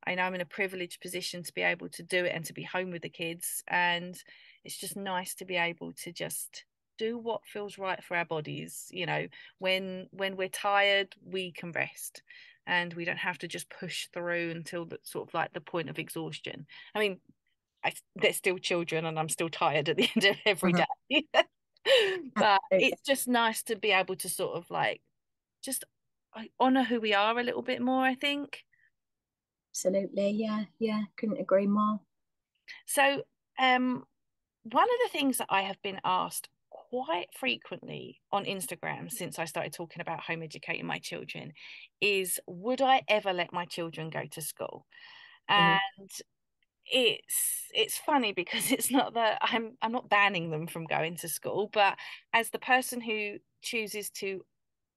Speaker 1: I know I'm in a privileged position to be able to do it and to be home with the kids, and it's just nice to be able to just do what feels right for our bodies. When we're tired, we can rest, and we don't have to just push through until the sort of like the point of exhaustion. I mean, they're still children and I'm still tired at the end of every day. But it's just nice to be able to sort of like just honor who we are a little bit more, I think.
Speaker 2: Absolutely. Yeah, couldn't agree more.
Speaker 1: So one of the things that I have been asked quite frequently on Instagram since I started talking about home educating my children is, would I ever let my children go to school? And it's funny because it's not that I'm not banning them from going to school, but as the person who chooses to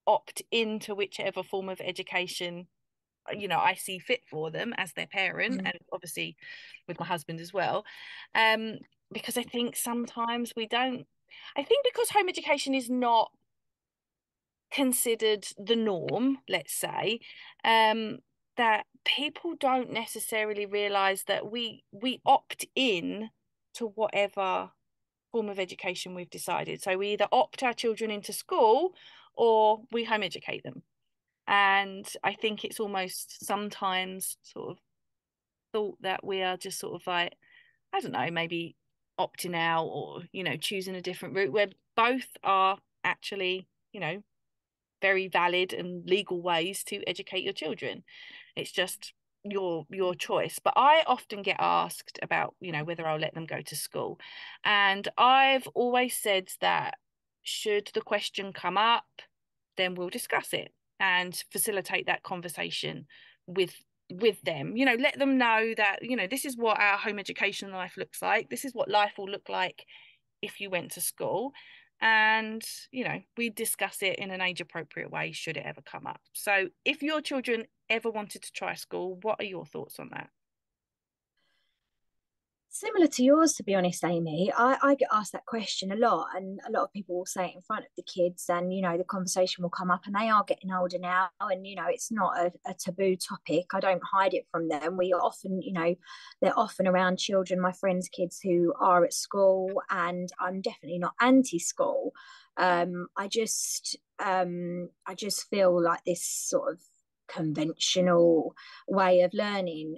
Speaker 1: opt into whichever form of education I see fit for them as their parent, and obviously with my husband as well, because I think sometimes we don't. I think because home education is not considered the norm, let's say, that people don't necessarily realize that we opt in to whatever form of education we've decided. So we either opt our children into school or we home educate them. And I think it's almost sometimes sort of thought that we are just sort of like, I don't know, maybe opting out or, choosing a different route, where both are actually, very valid and legal ways to educate your children. It's just your choice. But I often get asked about, whether I'll let them go to school. And I've always said that should the question come up, then we'll discuss it and facilitate that conversation with them. Let them know that, this is what our home education life looks like. This is what life will look like if you went to school. And, we discuss it in an age appropriate way should it ever come up. So if your children ever wanted to try school, what are your thoughts on that?
Speaker 2: Similar to yours, to be honest, Amy. I get asked that question a lot, and a lot of people will say it in front of the kids, and the conversation will come up, and they are getting older now, and it's not a taboo topic. I don't hide it from them. We often, they're often around children, my friends' kids who are at school, and I'm definitely not anti-school. I just feel like this sort of conventional way of learning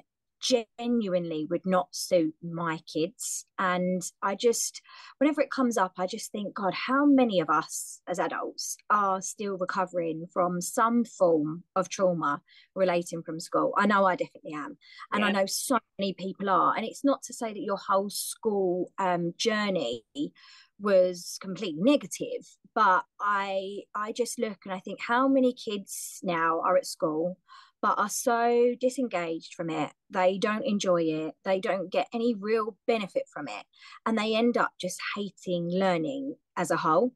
Speaker 2: genuinely would not suit my kids. And whenever it comes up, I just think, God, how many of us as adults are still recovering from some form of trauma relating from school? I know I definitely am. And I know so many people are. And it's not to say that your whole school journey was completely negative, but I just look and I think how many kids now are at school but are so disengaged from it. They don't enjoy it. They don't get any real benefit from it. And they end up just hating learning as a whole.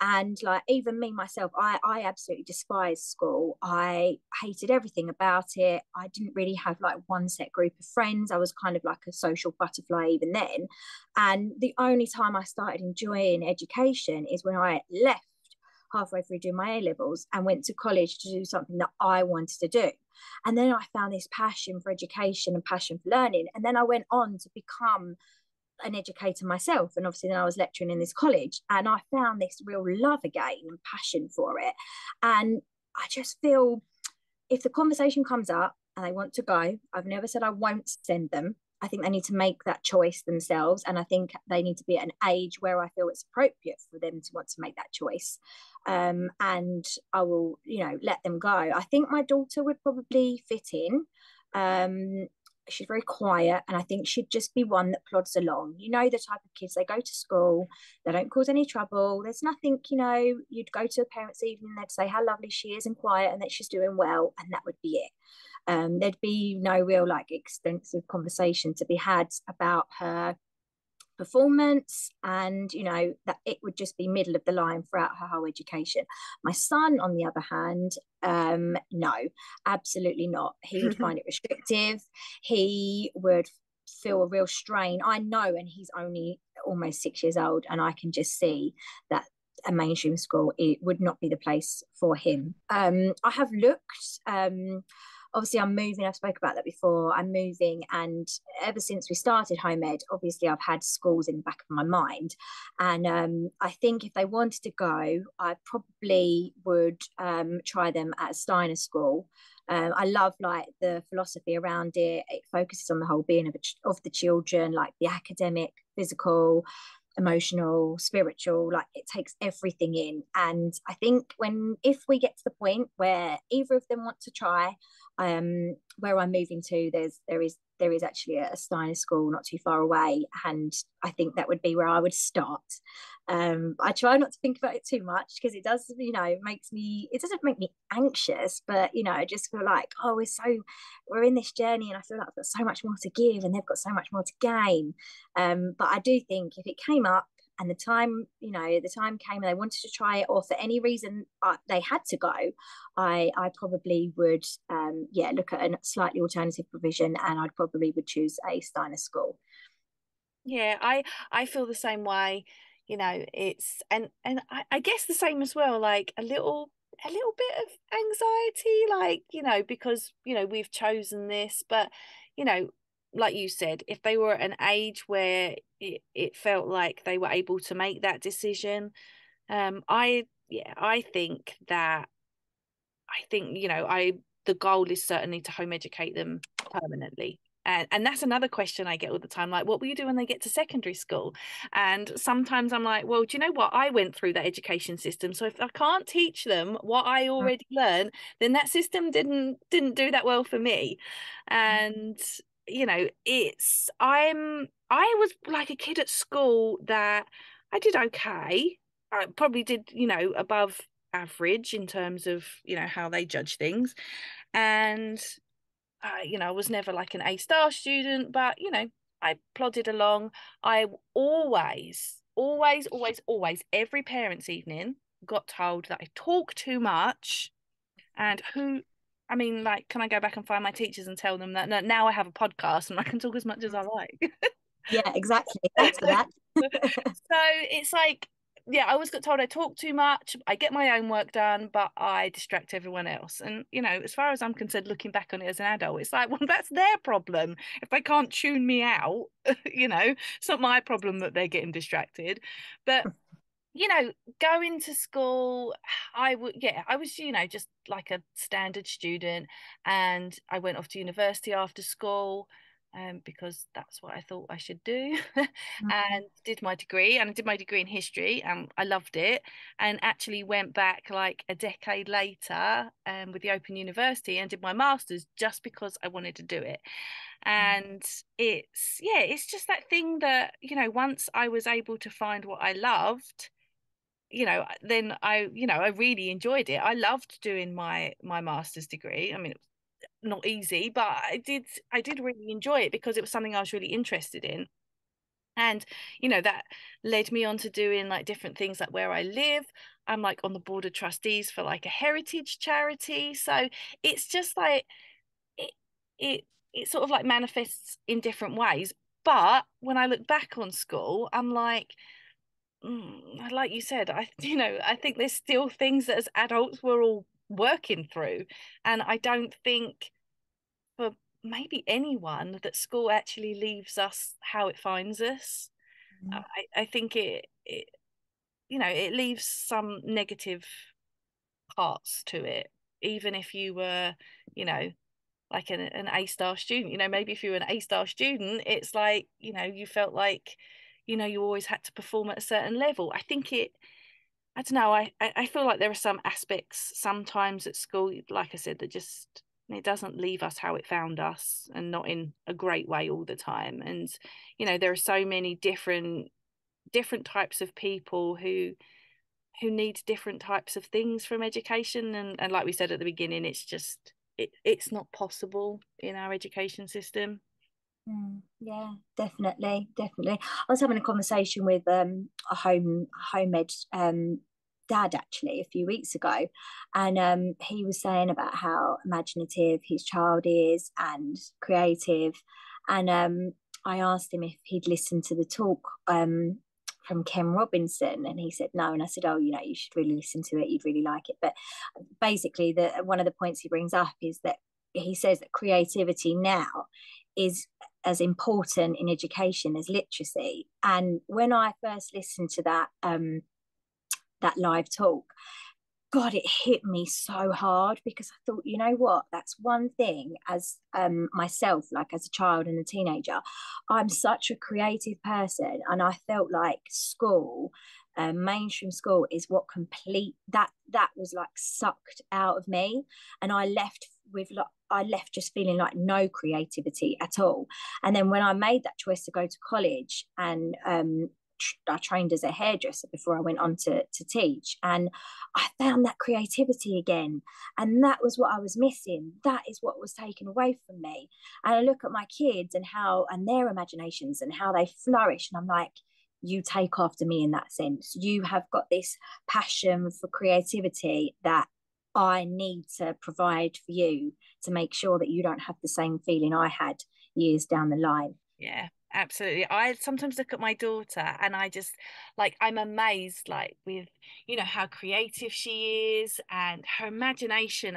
Speaker 2: And like even me myself, I absolutely despise school. I hated everything about it. I didn't really have like one set group of friends. I was kind of like a social butterfly even then. And the only time I started enjoying education is when I left halfway through doing my A levels and went to college to do something that I wanted to do. And then I found this passion for education and passion for learning. And then I went on to become an educator myself. And obviously then I was lecturing in this college and I found this real love again and passion for it. And I just feel if the conversation comes up and they want to go, I've never said I won't send them. I think they need to make that choice themselves. And I think they need to be at an age where I feel it's appropriate for them to want to make that choice. And I will, let them go. I think my daughter would probably fit in. She's very quiet and I think she'd just be one that plods along. The type of kids, they go to school, they don't cause any trouble. There's nothing, you'd go to a parents' evening, they'd say how lovely she is and quiet and that she's doing well, and that would be it. There'd be no real like extensive conversation to be had about her performance, and that it would just be middle of the line throughout her whole education. My son, on the other hand, no, absolutely not. He would find it restrictive. He would feel a real strain. I know, and he's only almost 6 years old, and I can just see that a mainstream school, it would not be the place for him. I have looked, obviously I'm moving, I've spoke about that before, I'm moving, and ever since we started home ed, obviously I've had schools in the back of my mind, and I think if they wanted to go, I probably would try them at a Steiner school, I love like the philosophy around it. It focuses on the whole being of the children, like the academic, physical, emotional, spiritual, like it takes everything in. And I think if we get to the point where either of them want to try, where I'm moving to, there is actually a Steiner school not too far away, and I think that would be where I would start. I try not to think about it too much because it does, it doesn't make me anxious, but I just feel like, oh, we're in this journey, and I feel like I've got so much more to give, and they've got so much more to gain. But I do think if it came up and the time came and they wanted to try it, or for any reason they had to go, I probably would look at a slightly alternative provision, and I'd probably would choose a Steiner school.
Speaker 1: Yeah, I feel the same way. It's I guess the same as well, like a little bit of anxiety, like, because, we've chosen this, but, like you said, if they were at an age where it felt like they were able to make that decision, I think that the goal is certainly to home educate them permanently. And that's another question I get all the time, like, what will you do when they get to secondary school? And sometimes I'm like, well, do you know what? I went through that education system. So if I can't teach them what I already learned, then that system didn't do that well for me. And, I was like a kid at school that I did okay. I probably did, above average in terms of, how they judge things. And I was never like an A-star student, but I plodded along. I always, every parents' evening got told that I talk too much. And like, can I go back and find my teachers and tell them that now I have a podcast and I can talk as much as I like?
Speaker 2: Yeah, exactly. Thanks for that.
Speaker 1: So it's like, yeah, I always got told I talk too much, I get my own work done, but I distract everyone else. And, as far as I'm concerned, looking back on it as an adult, it's like, well, that's their problem. If they can't tune me out, it's not my problem that they're getting distracted. But, going to school, I was, just like a standard student, and I went off to university after school. Because that's what I thought I should do, and did my degree. And I did my degree in history, and I loved it. And actually went back like a decade later, with the Open University, and did my master's just because I wanted to do it. And it's just that thing that, once I was able to find what I loved, then I really enjoyed it. I loved doing my master's degree. I mean, not easy, but I did really enjoy it because it was something I was really interested in. And that led me on to doing like different things, like where I live, I'm like on the board of trustees for like a heritage charity. So it's just like it it sort of like manifests in different ways. But when I look back on school, I'm like, like you said, I think there's still things that as adults we're all working through. And I don't think for maybe anyone that school actually leaves us how it finds us. I think it leaves some negative parts to it, even if you were, like an A-star student. Maybe if you were an A-star student, it's like, you felt like, you always had to perform at a certain level. I don't know, I feel like there are some aspects sometimes at school, like I said, that just it doesn't leave us how it found us, and not in a great way all the time. And there are so many different types of people who need different types of things from education, and like we said at the beginning, it's just it's not possible in our education system.
Speaker 2: Yeah, definitely. I was having a conversation with a home ed dad actually a few weeks ago, and he was saying about how imaginative his child is and creative, and I asked him if he'd listened to the talk from Ken Robinson, and he said no. And I said, oh, you should really listen to it, you'd really like it. But basically one of the points he brings up is that he says that creativity now is as important in education as literacy. And when I first listened to that live talk, God, it hit me so hard, because I thought, you know what, that's one thing as myself, like as a child and a teenager, I'm such a creative person, and I felt like school, mainstream school, is what complete that was like sucked out of me, and I left just feeling like no creativity at all. And then when I made that choice to go to college, and I trained as a hairdresser before I went on to teach, and I found that creativity again, and that was what I was missing. That is what was taken away from me. And I look at my kids and how, and their imaginations and how they flourish, and I'm like, you take after me in that sense. You have got this passion for creativity that I need to provide for you, to make sure that you don't have the same feeling I had years down the line.
Speaker 1: Yeah, absolutely. I sometimes look at my daughter and I just like I'm amazed like with how creative she is and her imagination.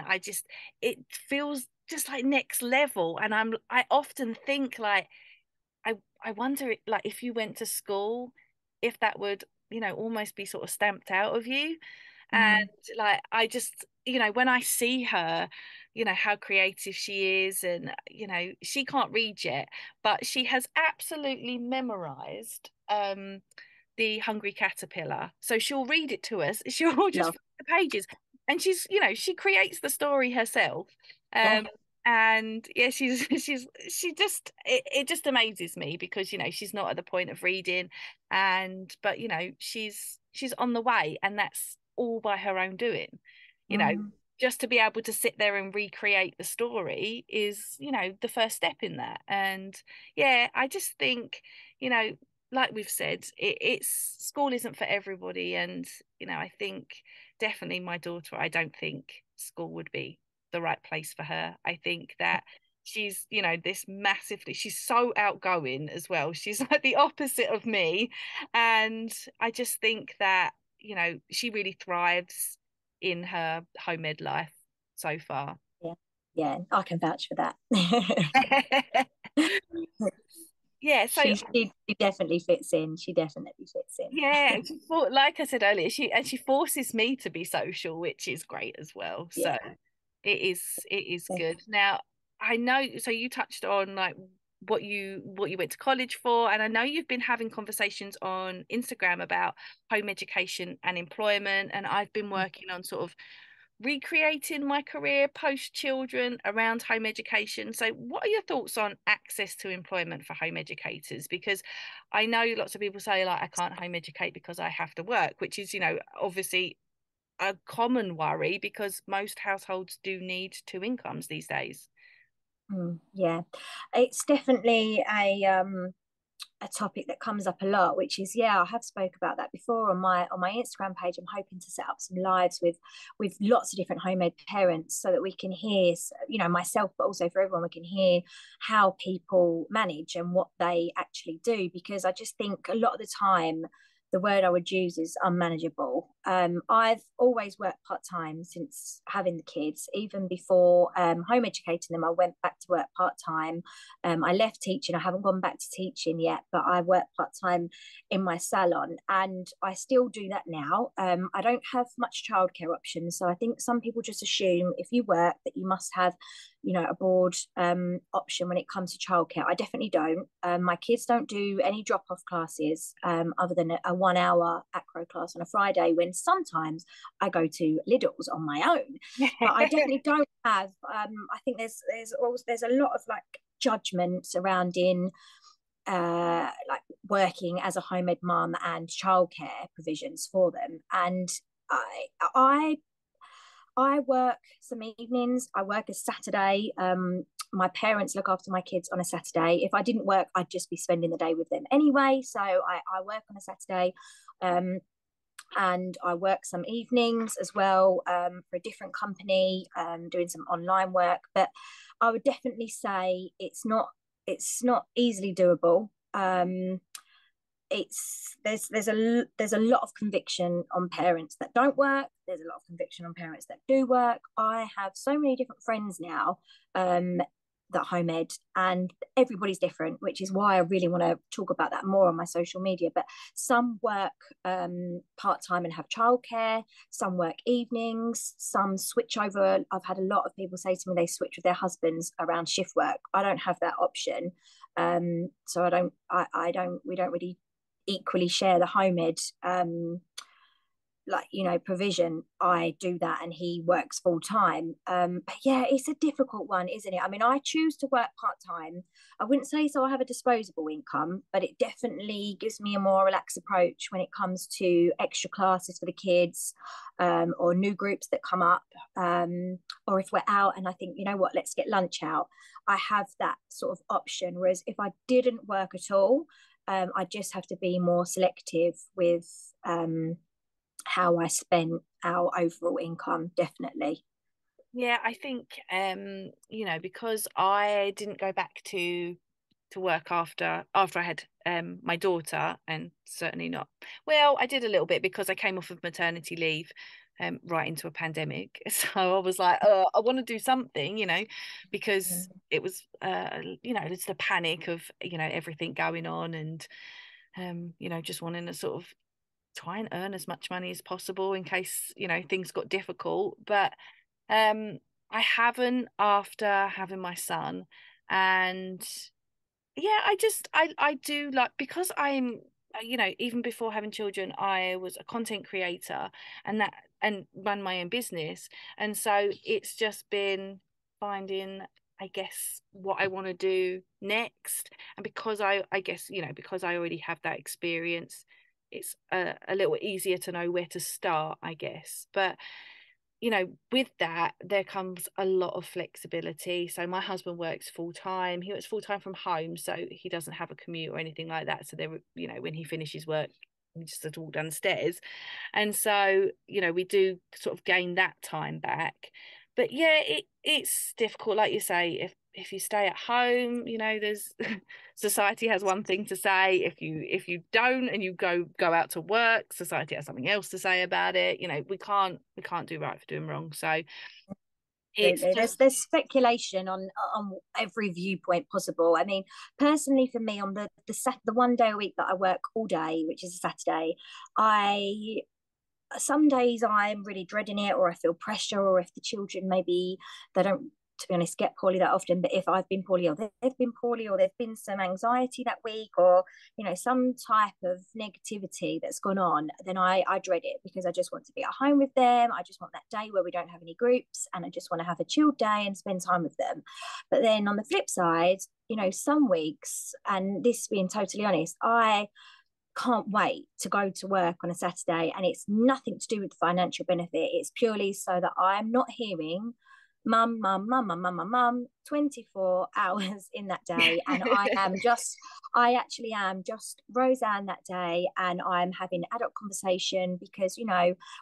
Speaker 1: It feels just like next level. And I often think like I wonder like if you went to school, if that would, almost be sort of stamped out of you. And
Speaker 2: Mm.
Speaker 1: like I just, when I see her, how creative she is, and she can't read yet, but she has absolutely memorized the Hungry Caterpillar. So she'll read it to us. She'll just
Speaker 2: Love.
Speaker 1: flip the pages, and she creates the story herself.
Speaker 2: Yeah.
Speaker 1: And yeah, she just it just amazes me because she's not at the point of reading, but she's on the way, and that's all by her own doing. You know,
Speaker 2: Mm.
Speaker 1: just to be able to sit there and recreate the story is, the first step in that. And yeah, I just think, like we've said, it's school isn't for everybody. And, I think definitely my daughter, I don't think school would be the right place for her. I think that she's, she's so outgoing as well. She's like the opposite of me. And I just think that, she really thrives in her home ed life so far.
Speaker 2: Yeah. Yeah, I can vouch for that.
Speaker 1: Yeah, so
Speaker 2: She definitely fits in. She definitely fits in.
Speaker 1: yeah, like I said earlier, she forces me to be social, which is great as well. So
Speaker 2: Yeah.
Speaker 1: it is good. Now I know, so you touched on like what you went to college for, and I know you've been having conversations on Instagram about home education and employment, and I've been working on sort of recreating my career post children around home education. So, what are your thoughts on access to employment for home educators? Because I know lots of people say, like, I can't home educate because I have to work, which is, obviously a common worry because most households do need two incomes these days.
Speaker 2: Yeah, it's definitely a topic that comes up a lot, which is, yeah, I have spoke about that before on my Instagram page. I'm hoping to set up some lives with lots of different home ed parents, so that we can hear, myself, but also for everyone, we can hear how people manage and what they actually do, because I just think a lot of the time the word I would use is unmanageable. I've always worked part time since having the kids. Even before home educating them, I went back to work part time. I left teaching. I haven't gone back to teaching yet, but I work part time in my salon, and I still do that now. I don't have much childcare options, so I think some people just assume if you work that you must have, a board option when it comes to childcare. I definitely don't. My kids don't do any drop off classes other than a 1 hour acro class on a Friday, when sometimes I go to Lidl's on my own. But I definitely don't have. I think there's a lot of like judgment surrounding like working as a home ed mum and childcare provisions for them. And I I work some evenings. I work a Saturday. My parents look after my kids on a Saturday. If I didn't work, I'd just be spending the day with them anyway. So I work on a Saturday. And I work some evenings as well, for a different company, doing some online work. But I would definitely say it's not easily doable. There's a lot of conviction on parents that don't work. There's a lot of conviction on parents that do work. I have so many different friends now, that home ed, and everybody's different, which is why I really want to talk about that more on my social media. But some work part-time and have childcare, some work evenings, some switch over. I've had a lot of people say to me they switch with their husbands around shift work. I don't have that option, so we don't really equally share the home ed provision. I do that and he works full time. But yeah, it's a difficult one, isn't it? I mean, I choose to work part-time. I wouldn't say so I have a disposable income, but it definitely gives me a more relaxed approach when it comes to extra classes for the kids, or new groups that come up, or if we're out and I think, you know what, let's get lunch out. I have that sort of option. Whereas if I didn't work at all, I just have to be more selective with how I spent our overall income, definitely.
Speaker 1: Yeah, I think because I didn't go back to work after I had my daughter, and certainly not, well, I did a little bit because I came off of maternity leave right into a pandemic. So I was like, I want to do something, because it was it's the panic of everything going on, and just wanting to sort of try and earn as much money as possible in case things got difficult. But I haven't after having my son. And yeah, I do like, because I'm even before having children I was a content creator and run my own business, and so it's just been finding, I guess, what I want to do next. And because I guess because I already have that experience, it's a little easier to know where to start, I guess. But with that there comes a lot of flexibility. So my husband works full time. He works full time from home, so he doesn't have a commute or anything like that. So there, when he finishes work, we just have to walk down the stairs. And so we do sort of gain that time back. But yeah, it's difficult, like you say. If you stay at home, there's society has one thing to say. If you don't and you go out to work, society has something else to say about it. We can't do right for doing wrong. So it's
Speaker 2: Absolutely.
Speaker 1: just,
Speaker 2: There's speculation on every viewpoint possible. I mean, personally, for me, on the one day a week that I work all day, which is a Saturday, I some days I'm really dreading it, or I feel pressure, or if the children maybe they don't, to be honest, get poorly that often, but if I've been poorly or they've been poorly or there's been some anxiety that week, or some type of negativity that's gone on, then I dread it, because I just want to be at home with them. I just want that day where we don't have any groups, and I just want to have a chilled day and spend time with them. But then on the flip side, some weeks, and this being totally honest, I can't wait to go to work on a Saturday, and it's nothing to do with financial benefit. It's purely so that I'm not hearing mum, mum, mum, mum, mum, mum, mum 24 hours in that day. And I actually am just Roseanne that day, and I'm having adult conversation, because,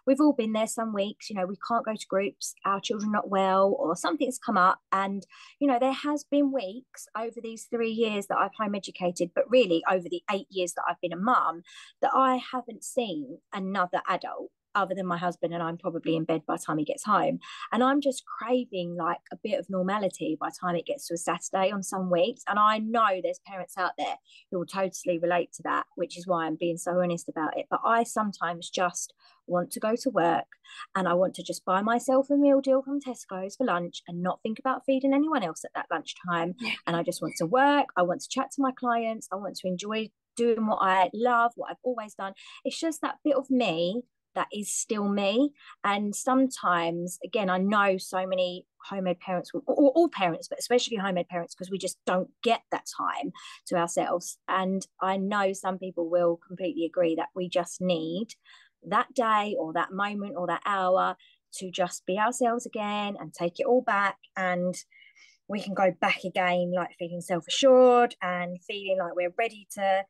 Speaker 2: we've all been there some weeks, we can't go to groups, our children are not well, or something's come up. And, there has been weeks over these 3 years that I've home educated, but really over the 8 years that I've been a mum, that I haven't seen another adult other than my husband, and I'm probably in bed by the time he gets home. And I'm just craving like a bit of normality by the time it gets to a Saturday on some weeks. And I know there's parents out there who will totally relate to that, which is why I'm being so honest about it. But I sometimes just want to go to work, and I want to just buy myself a meal deal from Tesco's for lunch and not think about feeding anyone else at that lunchtime. And I just want to work. I want to chat to my clients. I want to enjoy doing what I love, what I've always done. It's just that bit of me that is still me. And sometimes, again, I know so many homemade parents, or all parents, but especially homemade parents, because we just don't get that time to ourselves. And I know some people will completely agree that we just need that day or that moment or that hour to just be ourselves again and take it all back. And we can go back again, like feeling self-assured and feeling like we're ready to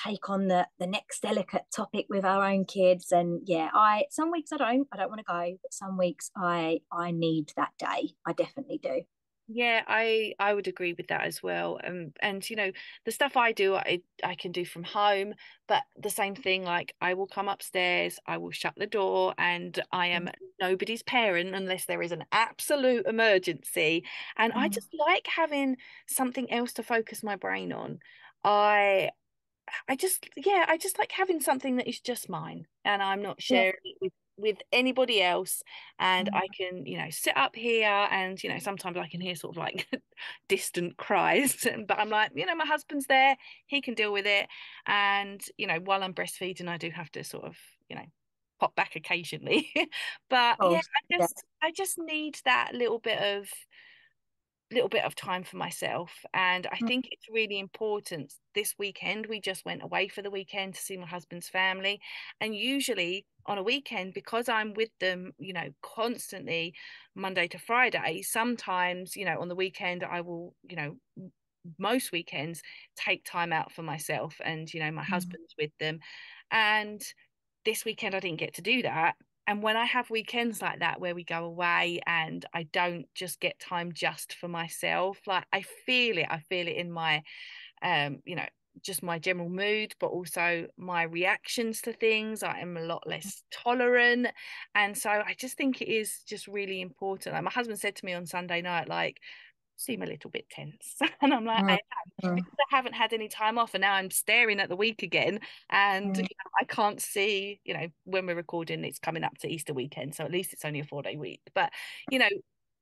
Speaker 2: take on the next delicate topic with our own kids. And yeah, I some weeks I don't want to go, but some weeks I need that day. I definitely do.
Speaker 1: Yeah, I would agree with that as well. And the stuff I do, I can do from home, but the same thing, like I will come upstairs, I will shut the door, and I am nobody's parent unless there is an absolute emergency. And I just like having something else to focus my brain on. I I just like having something that is just mine and I'm not
Speaker 2: Yeah.
Speaker 1: sharing it with anybody else. And
Speaker 2: Mm.
Speaker 1: I can, sit up here and, sometimes I can hear sort of like distant cries. But I'm like, my husband's there, he can deal with it. And, while I'm breastfeeding, I do have to sort of, pop back occasionally. But
Speaker 2: Oh,
Speaker 1: yeah,
Speaker 2: yeah.
Speaker 1: I just need that little bit of time for myself. And I
Speaker 2: Mm.
Speaker 1: think it's really important. This weekend, we just went away for the weekend to see my husband's family. And usually on a weekend, because I'm with them, constantly Monday to Friday, sometimes, on the weekend, I will, most weekends take time out for myself and, my
Speaker 2: Mm.
Speaker 1: husband's with them. And this weekend, I didn't get to do that. And when I have weekends like that where we go away and I don't just get time just for myself, like I feel it in my, just my general mood, but also my reactions to things. I am a lot less tolerant. And so I just think it is just really important. Like my husband said to me on Sunday night, like, seem a little bit tense. And I'm like, I
Speaker 2: Mm.
Speaker 1: am,
Speaker 2: Mm.
Speaker 1: because I haven't had any time off and now I'm staring at the week again. And
Speaker 2: Mm.
Speaker 1: I can't see, when we're recording, it's coming up to Easter weekend. So at least it's only a 4-day week. But, you know,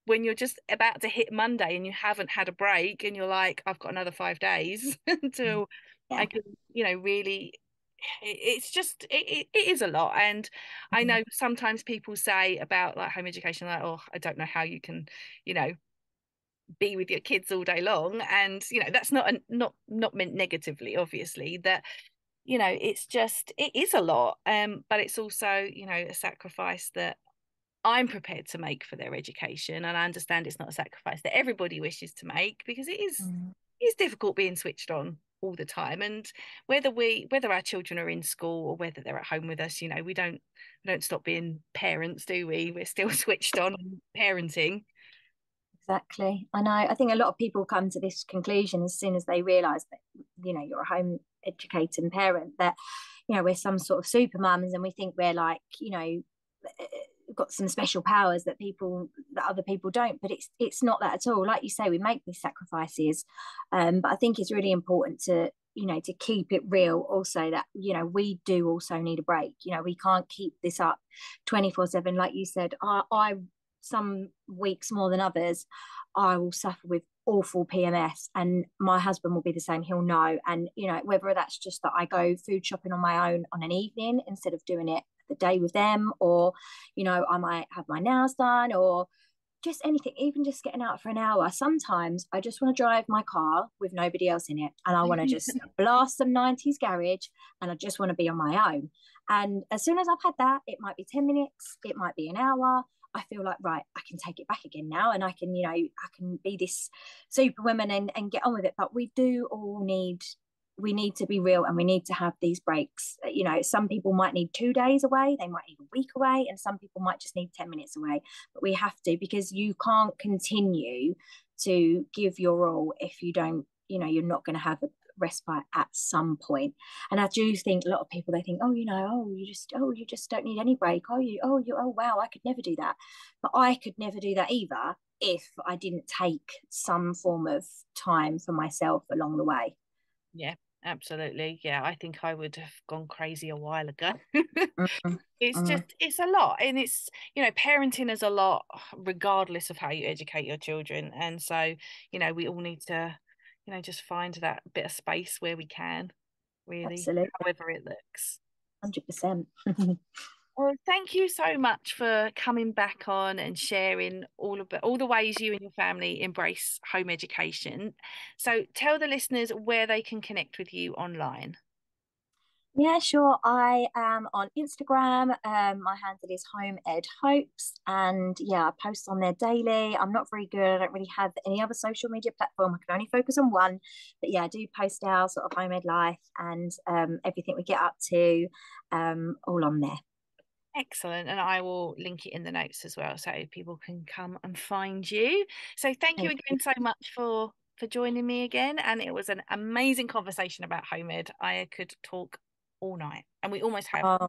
Speaker 1: when you're just about to hit Monday and you haven't had a break and you're like, I've got another 5 days until I
Speaker 2: Yeah.
Speaker 1: can, really it's just it is a lot. And I
Speaker 2: Mm.
Speaker 1: know sometimes people say about like home education, like, oh, I don't know how you can, you know, be with your kids all day long. And that's not meant negatively, obviously, that it's just it is a lot, but it's also a sacrifice that I'm prepared to make for their education. And I understand it's not a sacrifice that everybody wishes to make, because
Speaker 2: Mm.
Speaker 1: it's difficult being switched on all the time. And whether our children are in school or whether they're at home with us, we don't stop being parents, do we? We're still switched on parenting.
Speaker 2: Exactly. I know. I think a lot of people come to this conclusion as soon as they realise that, you're a home educating parent, that, we're some sort of super mums and we think we're like, got some special powers that other people don't. But it's not that at all. Like you say, we make these sacrifices. But I think it's really important to, to keep it real also, that, we do also need a break. We can't keep this up 24/7. Like you said, I some weeks more than others, I will suffer with awful PMS, and my husband will be the same. He'll know. And, whether that's just that I go food shopping on my own on an evening instead of doing it the day with them, or, I might have my nails done, or just anything, even just getting out for an hour. Sometimes I just want to drive my car with nobody else in it and I want to just blast some 90s garage and I just want to be on my own. And as soon as I've had that, it might be 10 minutes, it might be an hour. I feel like, right, I can take it back again now and I can, I can be this superwoman and get on with it. But we need to be real and we need to have these breaks. Some people might need 2 days away, they might need a week away, and some people might just need 10 minutes away. But we have to, because you can't continue to give your all if you don't, you're not going to have a respite at some point. And I do think a lot of people, they think, you just don't need any break. Oh wow, I could never do that. But I could never do that either if I didn't take some form of time for myself along the way.
Speaker 1: Yeah, absolutely. Yeah, I think I would have gone crazy a while ago.
Speaker 2: Mm.
Speaker 1: It's
Speaker 2: Mm.
Speaker 1: just, it's a lot. And it's, parenting is a lot, regardless of how you educate your children. And so, we all need to, just find that bit of space where we can, really,
Speaker 2: Absolutely.
Speaker 1: however it looks.
Speaker 2: 100%.
Speaker 1: Well, thank you so much for coming back on and sharing all the ways you and your family embrace home education. So tell the listeners where they can connect with you online.
Speaker 2: Yeah, sure. I am on Instagram. My handle is Home Ed Hopes, and yeah, I post on there daily. I'm not very good. I don't really have any other social media platform. I can only focus on one. But yeah, I do post our sort of home ed life and everything we get up to, all on there.
Speaker 1: Excellent. And I will link it in the notes as well so people can come and find you. So thank you
Speaker 2: Thank you.
Speaker 1: again so much for joining me again. And it was an amazing conversation about home ed. I could talk all night, and we almost have.
Speaker 2: Oh,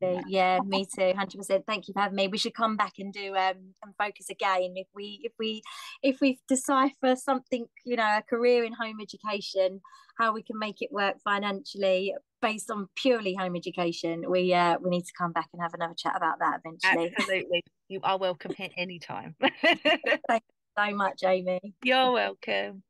Speaker 2: Yeah, me too. 100%. Thank you for having me. We should come back and do and focus again if we decipher something, a career in home education, how we can make it work financially based on purely home education. We need to come back and have another chat about that eventually.
Speaker 1: Absolutely. You are welcome here anytime.
Speaker 2: Thank you so much, Amy.
Speaker 1: You're welcome.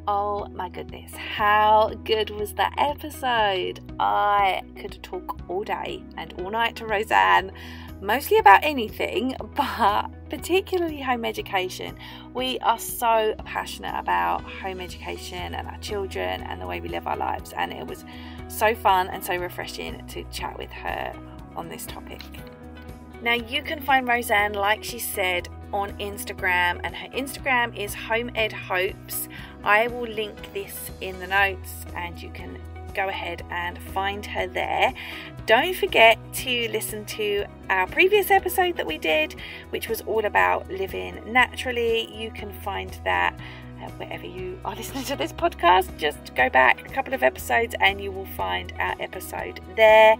Speaker 1: Oh my goodness, how good was that episode? I could talk all day and all night to Roseanne, mostly about anything, but particularly home education. We are so passionate about home education and our children and the way we live our lives, and it was so fun and so refreshing to chat with her on this topic. Now you can find Roseanne, like she said, on Instagram, and her Instagram is HomeEdHopes. I will link this in the notes and you can go ahead and find her there. Don't forget to listen to our previous episode that we did, which was all about living naturally. You can find that wherever you are listening to this podcast. Just go back a couple of episodes and you will find our episode there.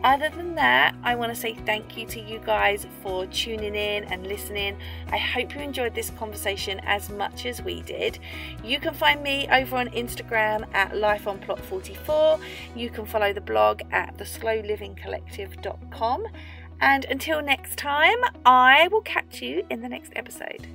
Speaker 1: Other than that, I want to say thank you to you guys for tuning in and listening. I hope you enjoyed this conversation as much as we did. You can find me over on Instagram at lifeonplot44. You can follow the blog at theslowlivingcollective.com. And until next time, I will catch you in the next episode.